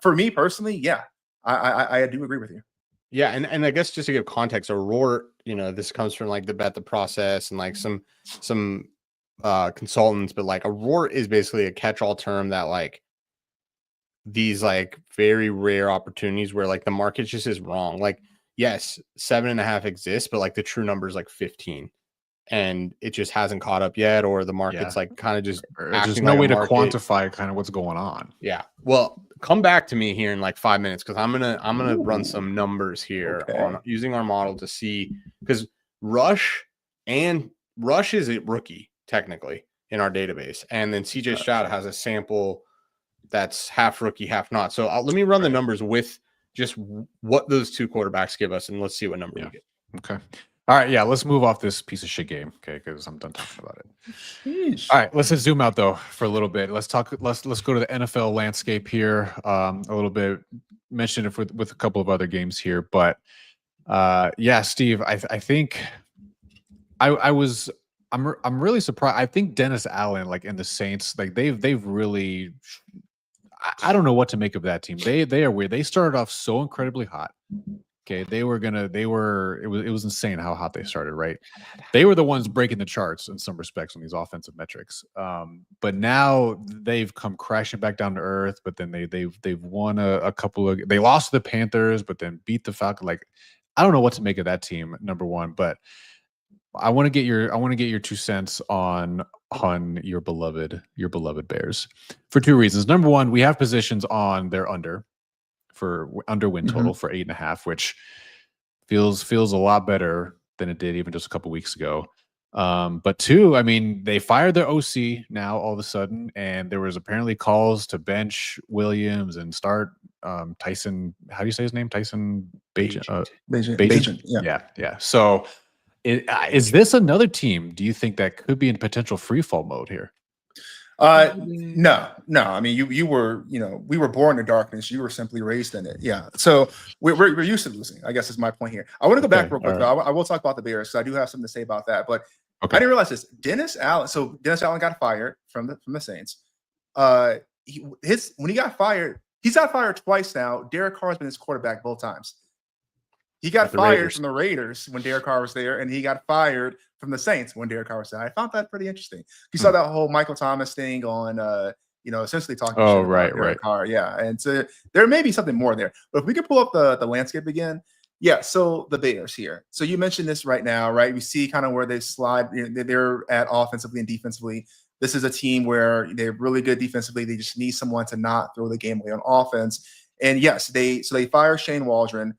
for me personally, yeah, I do agree with you. Yeah, and I guess just to give context, a roar, this comes from like the Bet the Process and like some consultants, but like a roar is basically a catch-all term that like these like very rare opportunities where like the market just is wrong. Like, yes, 7.5 exists, but like the true number is like 15. And it just hasn't caught up yet, or the market's like kind of just There's acting no like a way to market. quantify kind of what's going on. Yeah. Well, come back to me here in like 5 minutes because I'm gonna run some numbers here Okay. on using our model to see because Rush is a rookie technically in our database, and then CJ Stroud has a sample that's half rookie, half not. So let me run the numbers with just what those two quarterbacks give us, and let's see what number we get. Okay. All right. Yeah. Let's move off this piece of shit game. Okay. Because I'm done talking about it. Sheesh. All right. Let's just zoom out though for a little bit. Let's go to the NFL landscape here. A little bit. Mentioned it with a couple of other games here, but yeah, Steve, I think I'm really surprised. I think Dennis Allen, like in the Saints, like they've really, I don't know what to make of that team. They are weird. They started off so incredibly hot. Okay, it was insane how hot they started, right? They were the ones breaking the charts in some respects on these offensive metrics. But now they've come crashing back down to earth, but then they've won a couple of, they lost to the Panthers, but then beat the Falcons. Like, I don't know what to make of that team, number one, but I want to get your 2 cents on your beloved Bears for 2 reasons. Number one, we have positions on their under win total for 8.5, which feels a lot better than it did even just a couple weeks ago. But 2, I mean, they fired their OC now all of a sudden, and there was apparently calls to bench Williams and start Tyson. How do you say his name? Tyson Bagent. Bagent, Yeah. So, is this another team? Do you think that could be in potential free fall mode here? No. I mean, you were, we were born in darkness. You were simply raised in it. Yeah. So we're used to losing, I guess is my point here. I want to go back real quick, though. I will talk about the Bears, so I do have something to say about that. But I didn't realize this. Dennis Allen got fired from the Saints. When he got fired, he's got fired twice now. Derek Carr's been his quarterback both times. He got fired from the Raiders when Derek Carr was there, and he got fired from the Saints when Derek Carr was there. I found that pretty interesting. You saw that whole Michael Thomas thing on, essentially talking about Derek Carr. Yeah, and so there may be something more there. But if we could pull up the landscape again, yeah. So the Bears here. So you mentioned this right now, right? We see kind of where they slide. They're at offensively and defensively. This is a team where they're really good defensively. They just need someone to not throw the game away on offense. And yes, they fire Shane Waldron.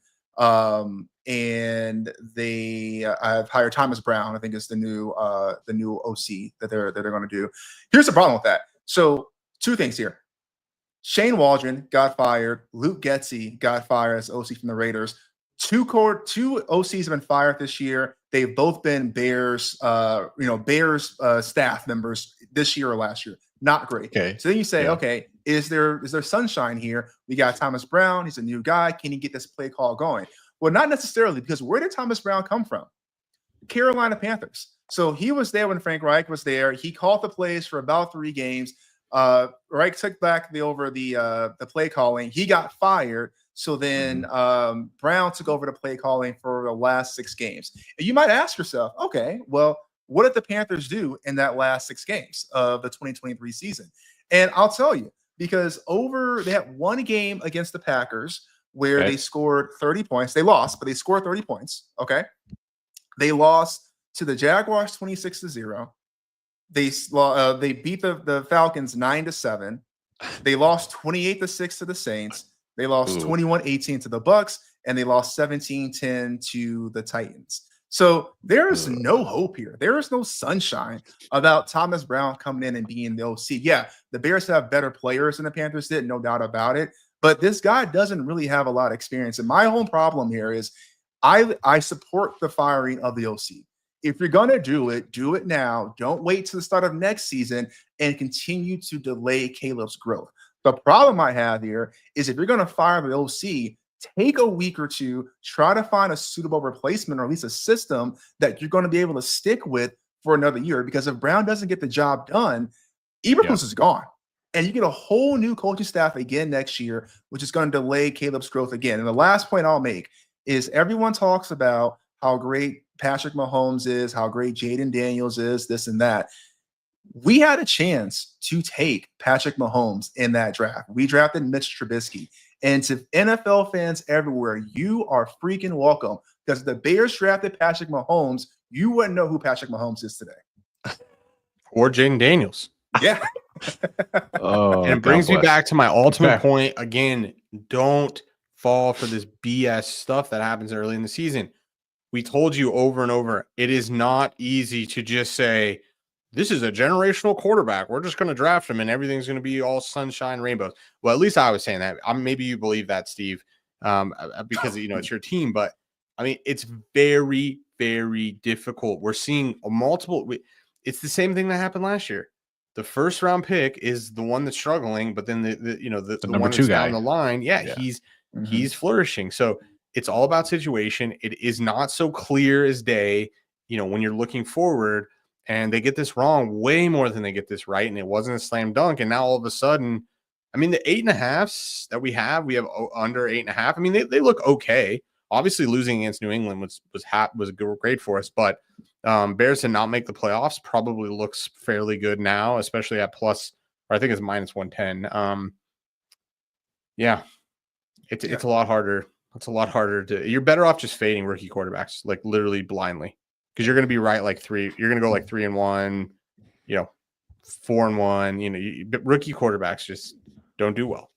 And they have hired Thomas Brown. I think is the new OC that they're going to do. Here's the problem with that. So 2 things here. Shane Waldron got fired. Luke Getsy got fired as OC from the Raiders. 2 OCs have been fired this year. They've both been Bears staff members this year or last year. Not great. Okay. So then you say, okay, is there sunshine here? We got Thomas Brown. He's a new guy. Can he get this play call going? Well, not necessarily, because where did Thomas Brown come from? Carolina Panthers. So he was there when Frank Reich was there. He called the plays for about 3 games. Reich took back the play calling. He got fired. So then Brown took over the play calling for the last 6 games. And you might ask yourself, okay, well, what did the Panthers do in that last 6 games of the 2023 season? And I'll tell you, because they had 1 game against the Packers where they scored 30 points. They lost, but they scored 30 points. Okay. They lost to the Jaguars 26-0. They beat the Falcons 9-7. They lost 28-6 to the Saints. They lost 21-18 to the Bucks, and they lost 17-10 to the Titans. So there is no hope here. There is no sunshine about Thomas Brown coming in and being the OC. Yeah, the Bears have better players than the Panthers did, no doubt about it. But this guy doesn't really have a lot of experience. And my whole problem here is I support the firing of the OC. If you're going to do it now. Don't wait to the start of next season and continue to delay Caleb's growth. The problem I have here is if you're going to fire the OC, take a week or 2, try to find a suitable replacement or at least a system that you're going to be able to stick with for another year. Because if Brown doesn't get the job done, Eberflus is gone. and you get a whole new coaching staff again next year, which is going to delay Caleb's growth again. And the last point I'll make is everyone talks about how great Patrick Mahomes is, how great Jaden Daniels is, this and that. We had a chance to take Patrick Mahomes in that draft. We drafted Mitch Trubisky. And to NFL fans everywhere, you are freaking welcome, because if the Bears drafted Patrick Mahomes, you wouldn't know who Patrick Mahomes is today. Or Jaden Daniels. Yeah. Oh, And it brings me back to my ultimate Okay. point. Again, don't fall for this BS stuff that happens early in the season. We told you over and over, it is not easy to just say, this is a generational quarterback. We're just going to draft him and everything's going to be all sunshine, rainbows. Well, at least I was saying that. Maybe you believe that, Steve, because, it's your team. But, I mean, it's very, very difficult. We're seeing it's the same thing that happened last year. The first round pick is the one that's struggling, but then the number one two that's guy down the line, Yeah. he's flourishing. So it's all about situation. It is not so clear as day, when you're looking forward, and they get this wrong way more than they get this right. And it wasn't a slam dunk. And now all of a sudden, I mean, the 8.5s that we have under 8.5. I mean, they look okay. Obviously, losing against New England was great for us, but Bears to not make the playoffs probably looks fairly good now, especially at plus, or I think it's minus 110. Yeah, it's a lot harder. It's a lot harder you're better off just fading rookie quarterbacks, like literally blindly, because you're going to be right like 3. You're going to go like 3-1, 4-1. Rookie quarterbacks just don't do well.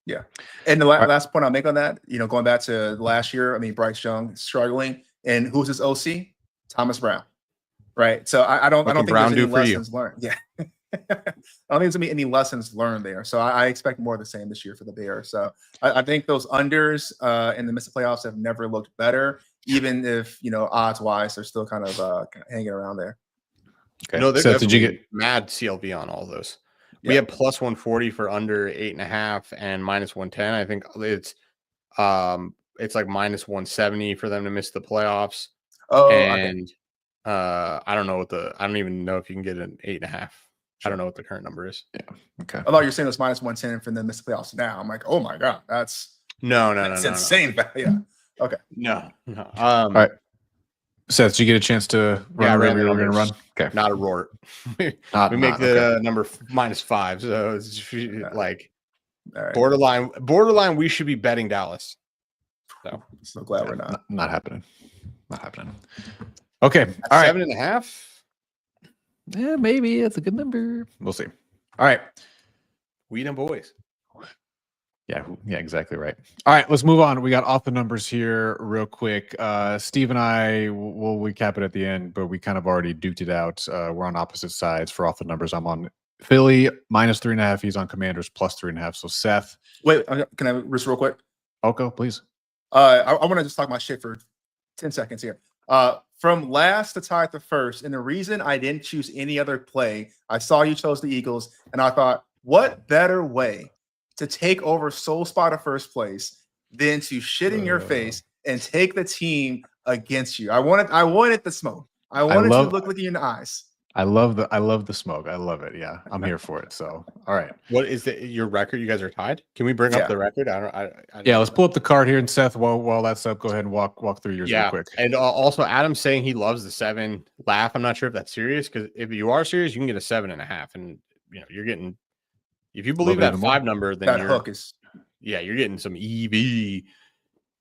Yeah. And the last point I'll make on that, going back to last year, I mean, Bryce Young struggling, and who's his OC? Thomas Brown. Right. So I don't think Brown there's any do for you. lessons learned. Yeah. I don't think there's gonna be any lessons learned there. So I expect more of the same this year for the Bears. So I think those unders in the midst of playoffs have never looked better, even if odds wise they're still kind of hanging around there. Okay. No, Seth, did you get mad CLV on all those? Yeah. We have plus 140 for under 8.5 and minus 110. I think it's like minus 170 for them to miss the playoffs. Oh, and I don't even know if you can get an 8.5. I don't know what the current number is. okay? I thought you were saying it was minus 110 for them to miss the playoffs. Now I'm like, oh my god, that's No. insane. Yeah. Okay. No. All right. Seth, did you get a chance to run I whatever ran you the were going to run? numbers. Okay. Not a roar. we Not- make not- the okay. number minus 5. So it's like All right. borderline. We should be betting Dallas. So glad we're not. Not happening. Not happening. Okay. All right. 7.5. Yeah, maybe it's a good number. We'll see. All right. We them boys. Yeah, exactly right. All right, let's move on. We got off the numbers here real quick. Steve and I will recap it at the end, but we kind of already duked it out. We're on opposite sides for off the numbers. I'm on Philly minus 3.5. He's on Commanders plus 3.5. So Seth, Wait, can I just real quick? Oko, please. I want to just talk my shit for 10 seconds here. From last to tie the first, and the reason I didn't choose any other play, I saw you chose the Eagles, and I thought, what better way to take over Soul Spot of first place than to shit in your face and take the team against you? I wanted the smoke. I wanted to look you in the eyes. I love the smoke. I love it. Yeah, I'm here for it. So, all right. What is your record? You guys are tied. Can we bring up the record? Yeah, let's pull up the card here, and Seth, while that's up, go ahead and walk through yours real quick. And also, Adam's saying he loves the 7 laugh. I'm not sure if that's serious, because if you are serious, you can get a 7.5, and you're getting. If you believe that 5 number, then that hook is. Yeah, you're getting some EV.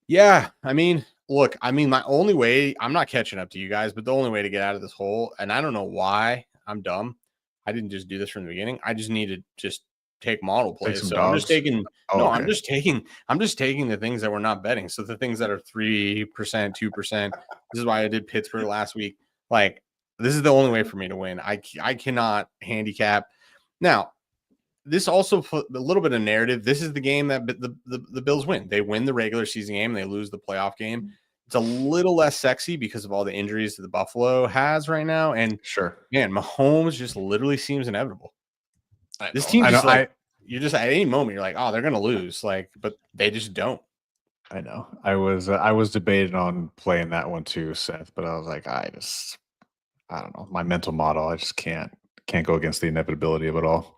Yeah, I mean, look, my only way, I'm not catching up to you guys, but the only way to get out of this hole, and I don't know why, I'm dumb. I didn't just do this from the beginning. I just need to just take model plays. some So I'm just dogs? taking Oh, I'm okay. just taking the things that we're not betting. So the things that are 3%, 2%. This is why I did Pittsburgh last week. Like, this is the only way for me to win. I cannot handicap. Now, this also put a little bit of narrative. This is the game that the Bills win. They win the regular season game. They lose the playoff game. It's a little less sexy because of all the injuries that the Buffalo has right now. And Sure. man, Mahomes just literally seems inevitable. This team I just know, you're just at any moment you're like, oh, they're gonna lose. But they just don't. I know. I was debating on playing that one too, Seth, but I was like, I don't know. My mental model, I just can't go against the inevitability of it all.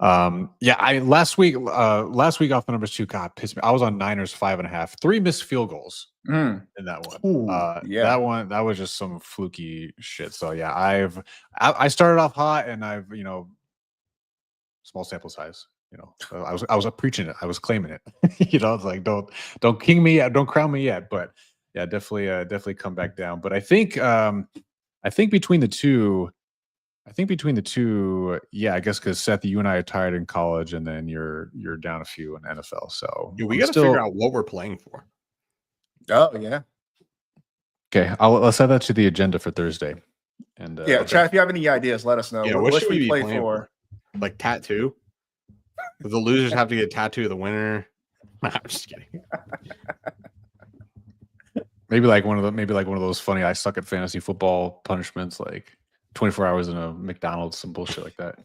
Yeah, I last week off the numbers too. God, pissed me. I was on Niners 5.5, 3 missed field goals Mm. in that one. Ooh, yeah. That was just some fluky shit. So yeah, I started off hot, and I've small sample size. I was preaching it. I was claiming it. It's like don't king me yet, don't crown me yet. But yeah, definitely come back down. But I think between the two. Yeah, I guess because Seth, you and I are tired in college, and then you're down a few in NFL. So Yeah, we I'm got to figure out what we're playing for. Oh yeah. Okay, I'll set that to the agenda for Thursday. And Yeah, okay. chat. If you have any ideas, let us know. Yeah, what should we be playing for? Like tattoo? Does the losers have to get a tattoo of the winner? Nah, I'm just kidding. Maybe like one of those funny I suck at fantasy football punishments, like 24 hours in a McDonald's, some bullshit like that.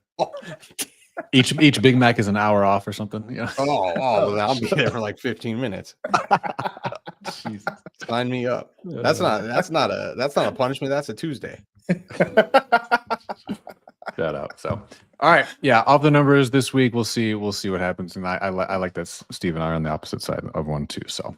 Each Big Mac is an hour off or something. Yeah. Oh, I'll be there for like 15 minutes. Jesus, sign me up. That's not a punishment. That's a Tuesday. Shout out. So, all right, yeah, off the numbers this week. We'll see what happens, and I like that Steve and I are on the opposite side of one too. So,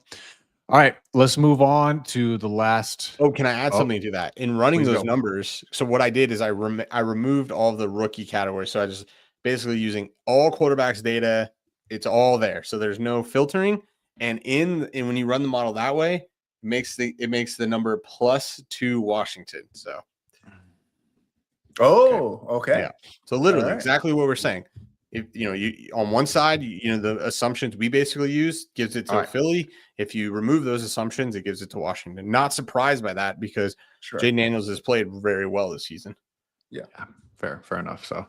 all right, let's move on to the last. Oh, can I add something to that? In running those go. numbers, so what I did is I removed all of the rookie categories. So I just basically using all quarterbacks data. It's all there. So there's no filtering. And when you run the model that way, it makes the number +2 Washington. So. Oh, okay. Yeah. So literally All right. exactly what we're saying. If you on one side, the assumptions we basically use gives it to Philly. If you remove those assumptions, it gives it to Washington. Not surprised by that because Jaden Daniels has played very well this season. Yeah, fair enough. So,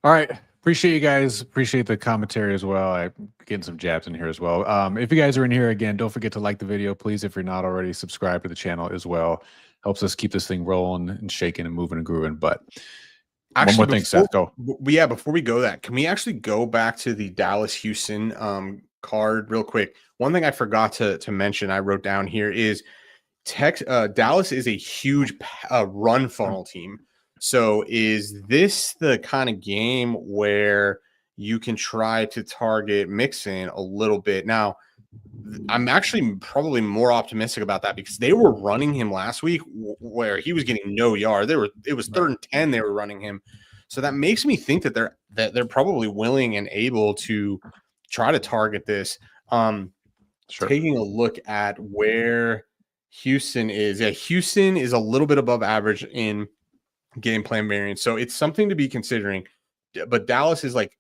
all right, appreciate you guys. Appreciate the commentary as well. I'm getting some jabs in here as well. If you guys are in here again, don't forget to like the video, please. If you're not already, subscribe to the channel as well. Helps us keep this thing rolling and shaking and moving and grooving. But actually, one more thing, Seth, go. Yeah, before we go can we actually go back to the Dallas Houston card real quick? One thing I forgot to mention, I wrote down here is Dallas is a huge run funnel team. So is this the kind of game where you can try to target Mixon a little bit? Now, I'm actually probably more optimistic about that because they were running him last week where he was getting no yard. It was 3rd and 10 they were running him. So that makes me think that they're probably willing and able to try to target this. Taking a look at where Houston is. Yeah, Houston is a little bit above average in game plan variance. So it's something to be considering. But Dallas is like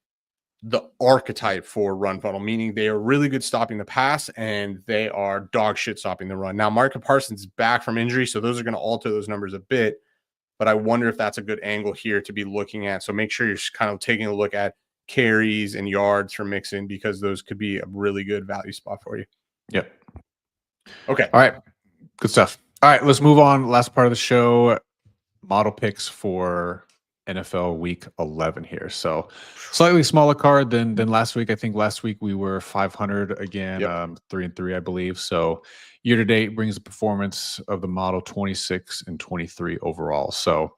the archetype for run funnel, meaning they are really good stopping the pass and they are dog shit stopping the run. Now, Micah Parsons is back from injury, so those are going to alter those numbers a bit, but I wonder if that's a good angle here to be looking at. So make sure you're kind of taking a look at carries and yards for Mixon because those could be a really good value spot for you. Yep. Okay. All right. Good stuff. All right, let's move on. Last part of the show, model picks for NFL Week 11 here. So slightly smaller card than last week. I think last week we were 500 again, 3-3, I believe. So year to date brings the performance of the model 26 and 23 overall. So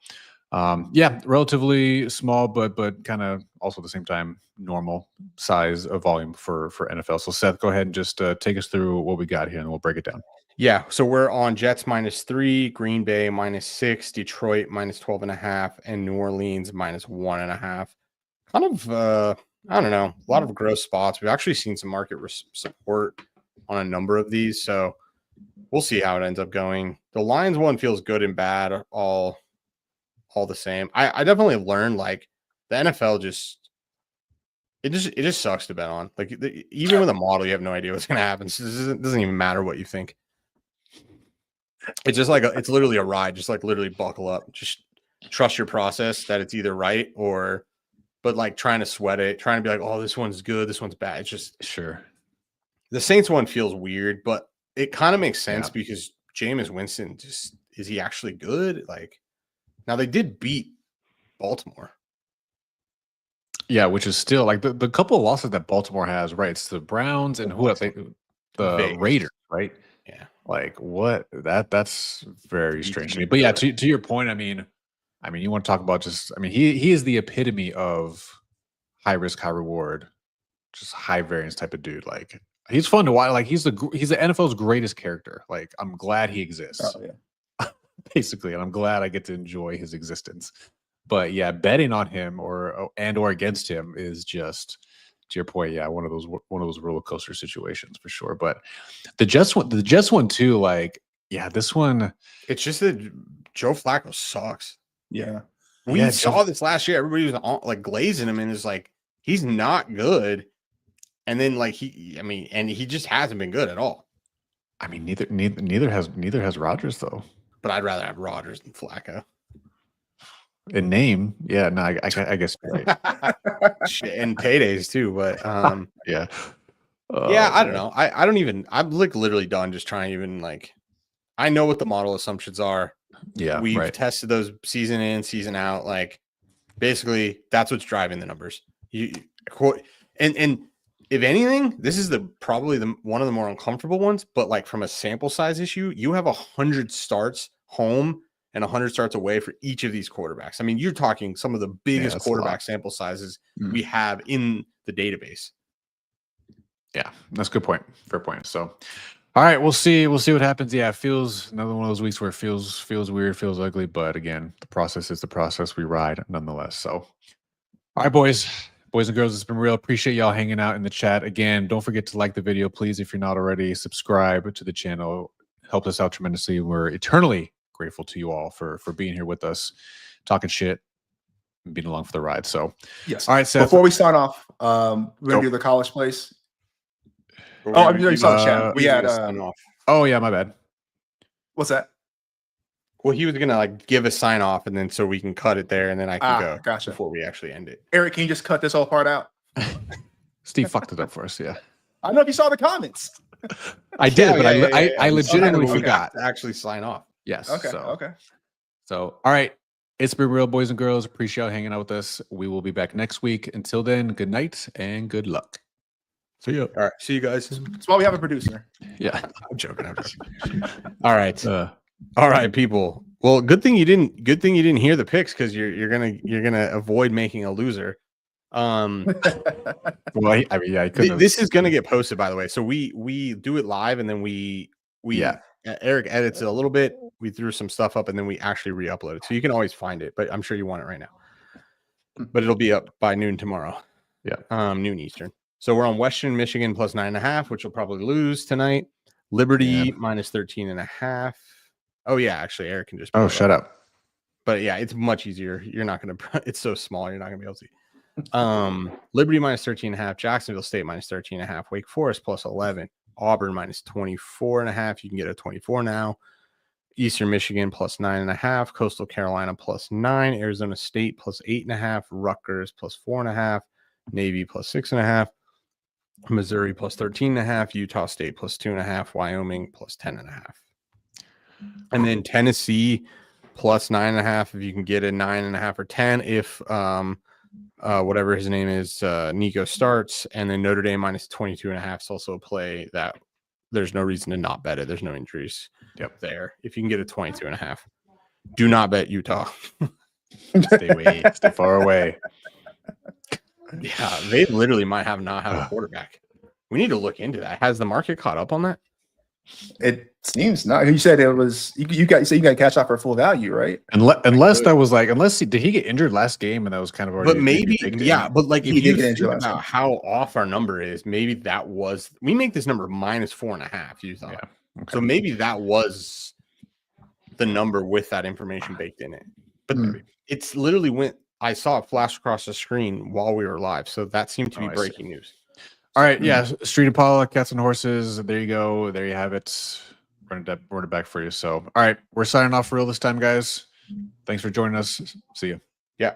yeah, relatively small, but kind of also at the same time normal size of volume for NFL. So Seth, go ahead and just take us through what we got here, and we'll break it down. Yeah, so we're on Jets -3, Green Bay -6, Detroit -12.5, and New Orleans -1.5. Kind of, I don't know, a lot of gross spots. We've actually seen some market support on a number of these, so we'll see how it ends up going. The Lions one feels good and bad, all the same. I definitely learned like the NFL it just sucks to bet on. Like even with a model, you have no idea what's going to happen. So it doesn't even matter what you think. It's just like it's literally a ride. Just like literally buckle up. Just trust your process that it's either right but like trying to sweat it, trying to be like, oh, this one's good, this one's bad. It's just the Saints one feels weird, but it kind of makes sense because Jameis Winston is he actually good? Like now they did beat Baltimore. Yeah, which is still like the couple of losses that Baltimore has, right? It's the Browns and who else? The Vegas. Raiders, right? Yeah. Like what? That's very strange to me. But yeah, to your point, I mean, you want to talk about he is the epitome of high risk, high reward, just high variance type of dude. Like he's fun to watch. Like he's the NFL's greatest character. Like I'm glad he exists, Oh, yeah. basically, and I'm glad I get to enjoy his existence. But yeah, betting on him or against him is just, to your point, yeah, one of those roller coaster situations for sure. But the Jets one too, like, yeah, this one, It's just that Joe Flacco sucks. Yeah. We Yeah, saw this last year. Everybody was like glazing him, and is like, he's not good. And then like he just hasn't been good at all. I mean, neither has Rodgers though. But I'd rather have Rodgers than Flacco. In name, yeah, no, I guess you're right. Shit, and paydays too. But Yeah, yeah, I don't know. I'm like literally done just trying to even like. I know what the model assumptions are. Yeah, We've right. tested those season in, season out. Like basically, that's what's driving the numbers. And if anything, this is probably one of the more uncomfortable ones. But like from a sample size issue, you have 100 starts home and 100 starts away for each of these quarterbacks. I mean, you're talking some of the biggest that's a quarterback lot. sample sizes Mm. we have in the database. Yeah, that's a good point. Fair point. So, all right, we'll see. We'll see what happens. Yeah, it feels another one of those weeks where it feels weird, feels ugly. But again, the process is the process. We ride nonetheless. So, all right, boys and girls, it's been real. Appreciate y'all hanging out in the chat. Again, don't forget to like the video, please. If you're not already, subscribe to the channel. Helps us out tremendously. We're eternally grateful to you all for being here with us, talking shit, and being along for the ride. So, Yes. all right, Seth. Before we sign off, we're Go. gonna do the college place. But Oh, we're I'm gonna sorry, keep- saw the chat. We he's had gonna sign off. Oh yeah, my bad. what's that? Well, he was gonna like give a sign off, and then so we can cut it there, and then I can go Gotcha. before we actually end it. Eric, can you just cut this whole part out? Steve fucked it up for us. Yeah, I don't know if you saw the comments. I did, but Yeah, I legitimately We forgot. have to actually sign off. Yes. Okay. So, Okay. So, all right. It's been real, boys and girls. Appreciate y'all hanging out with us. We will be back next week. Until then, good night and good luck. See ya. All right, see you guys. That's why we have a producer. Yeah. I'm joking. All right. Uh, All right, people. Well, good thing you didn't hear the picks because you're gonna avoid making a loser. well, I mean, yeah, I couldn't. This is gonna get posted, by the way. So we do it live, and then we Yeah. Eric edits it a little bit. We threw some stuff up, and then we actually re-upload it, so you can always find it. But I'm sure you want it right now. But it'll be up by noon tomorrow. Yeah. Noon Eastern. So we're on Western Michigan plus 9.5, which will probably lose tonight. Liberty Yeah. minus 13.5. Oh yeah, actually, Eric can just. pull Oh, it shut up. But yeah, it's much easier. You're not gonna. It's so small. You're not gonna be able to see. Liberty minus 13.5. Jacksonville State minus 13.5. Wake Forest plus 11. Auburn minus 24.5. You can get a 24 now. Eastern Michigan plus 9.5. Coastal Carolina plus 9. Arizona State plus 8.5. Rutgers plus 4.5. Navy plus 6.5. Missouri plus 13.5. Utah State plus 2.5. Wyoming plus 10.5. And then Tennessee plus 9.5 if you can get a 9.5 or 10 if whatever his name is, Nico starts, and then Notre Dame minus 22.5 is also a play that there's no reason to not bet it. There's no injuries. Yep. There. If you can get a 22.5, do not bet Utah. Stay away. Stay far away. Yeah, they literally might not have a quarterback. We need to look into that. Has the market caught up on that? It seems not. You said it was. You got to catch out for full value, right? Unless that was like, did he get injured last game and that was kind of already. But maybe, baked in? yeah. But like, He if did you get think injured last about time. how off our number is, maybe that was. We make this number minus 4.5. You thought. Yeah. Okay. So maybe that was the number with that information baked in it. But it's literally went. I saw it flash across the screen while we were live, so that seemed to be I see. breaking news. All right, yeah, Street Impala, Cats and Horses. There you go. There you have it. Run it back for you. So, all right, we're signing off for real this time, guys. Thanks for joining us. See you. Yeah.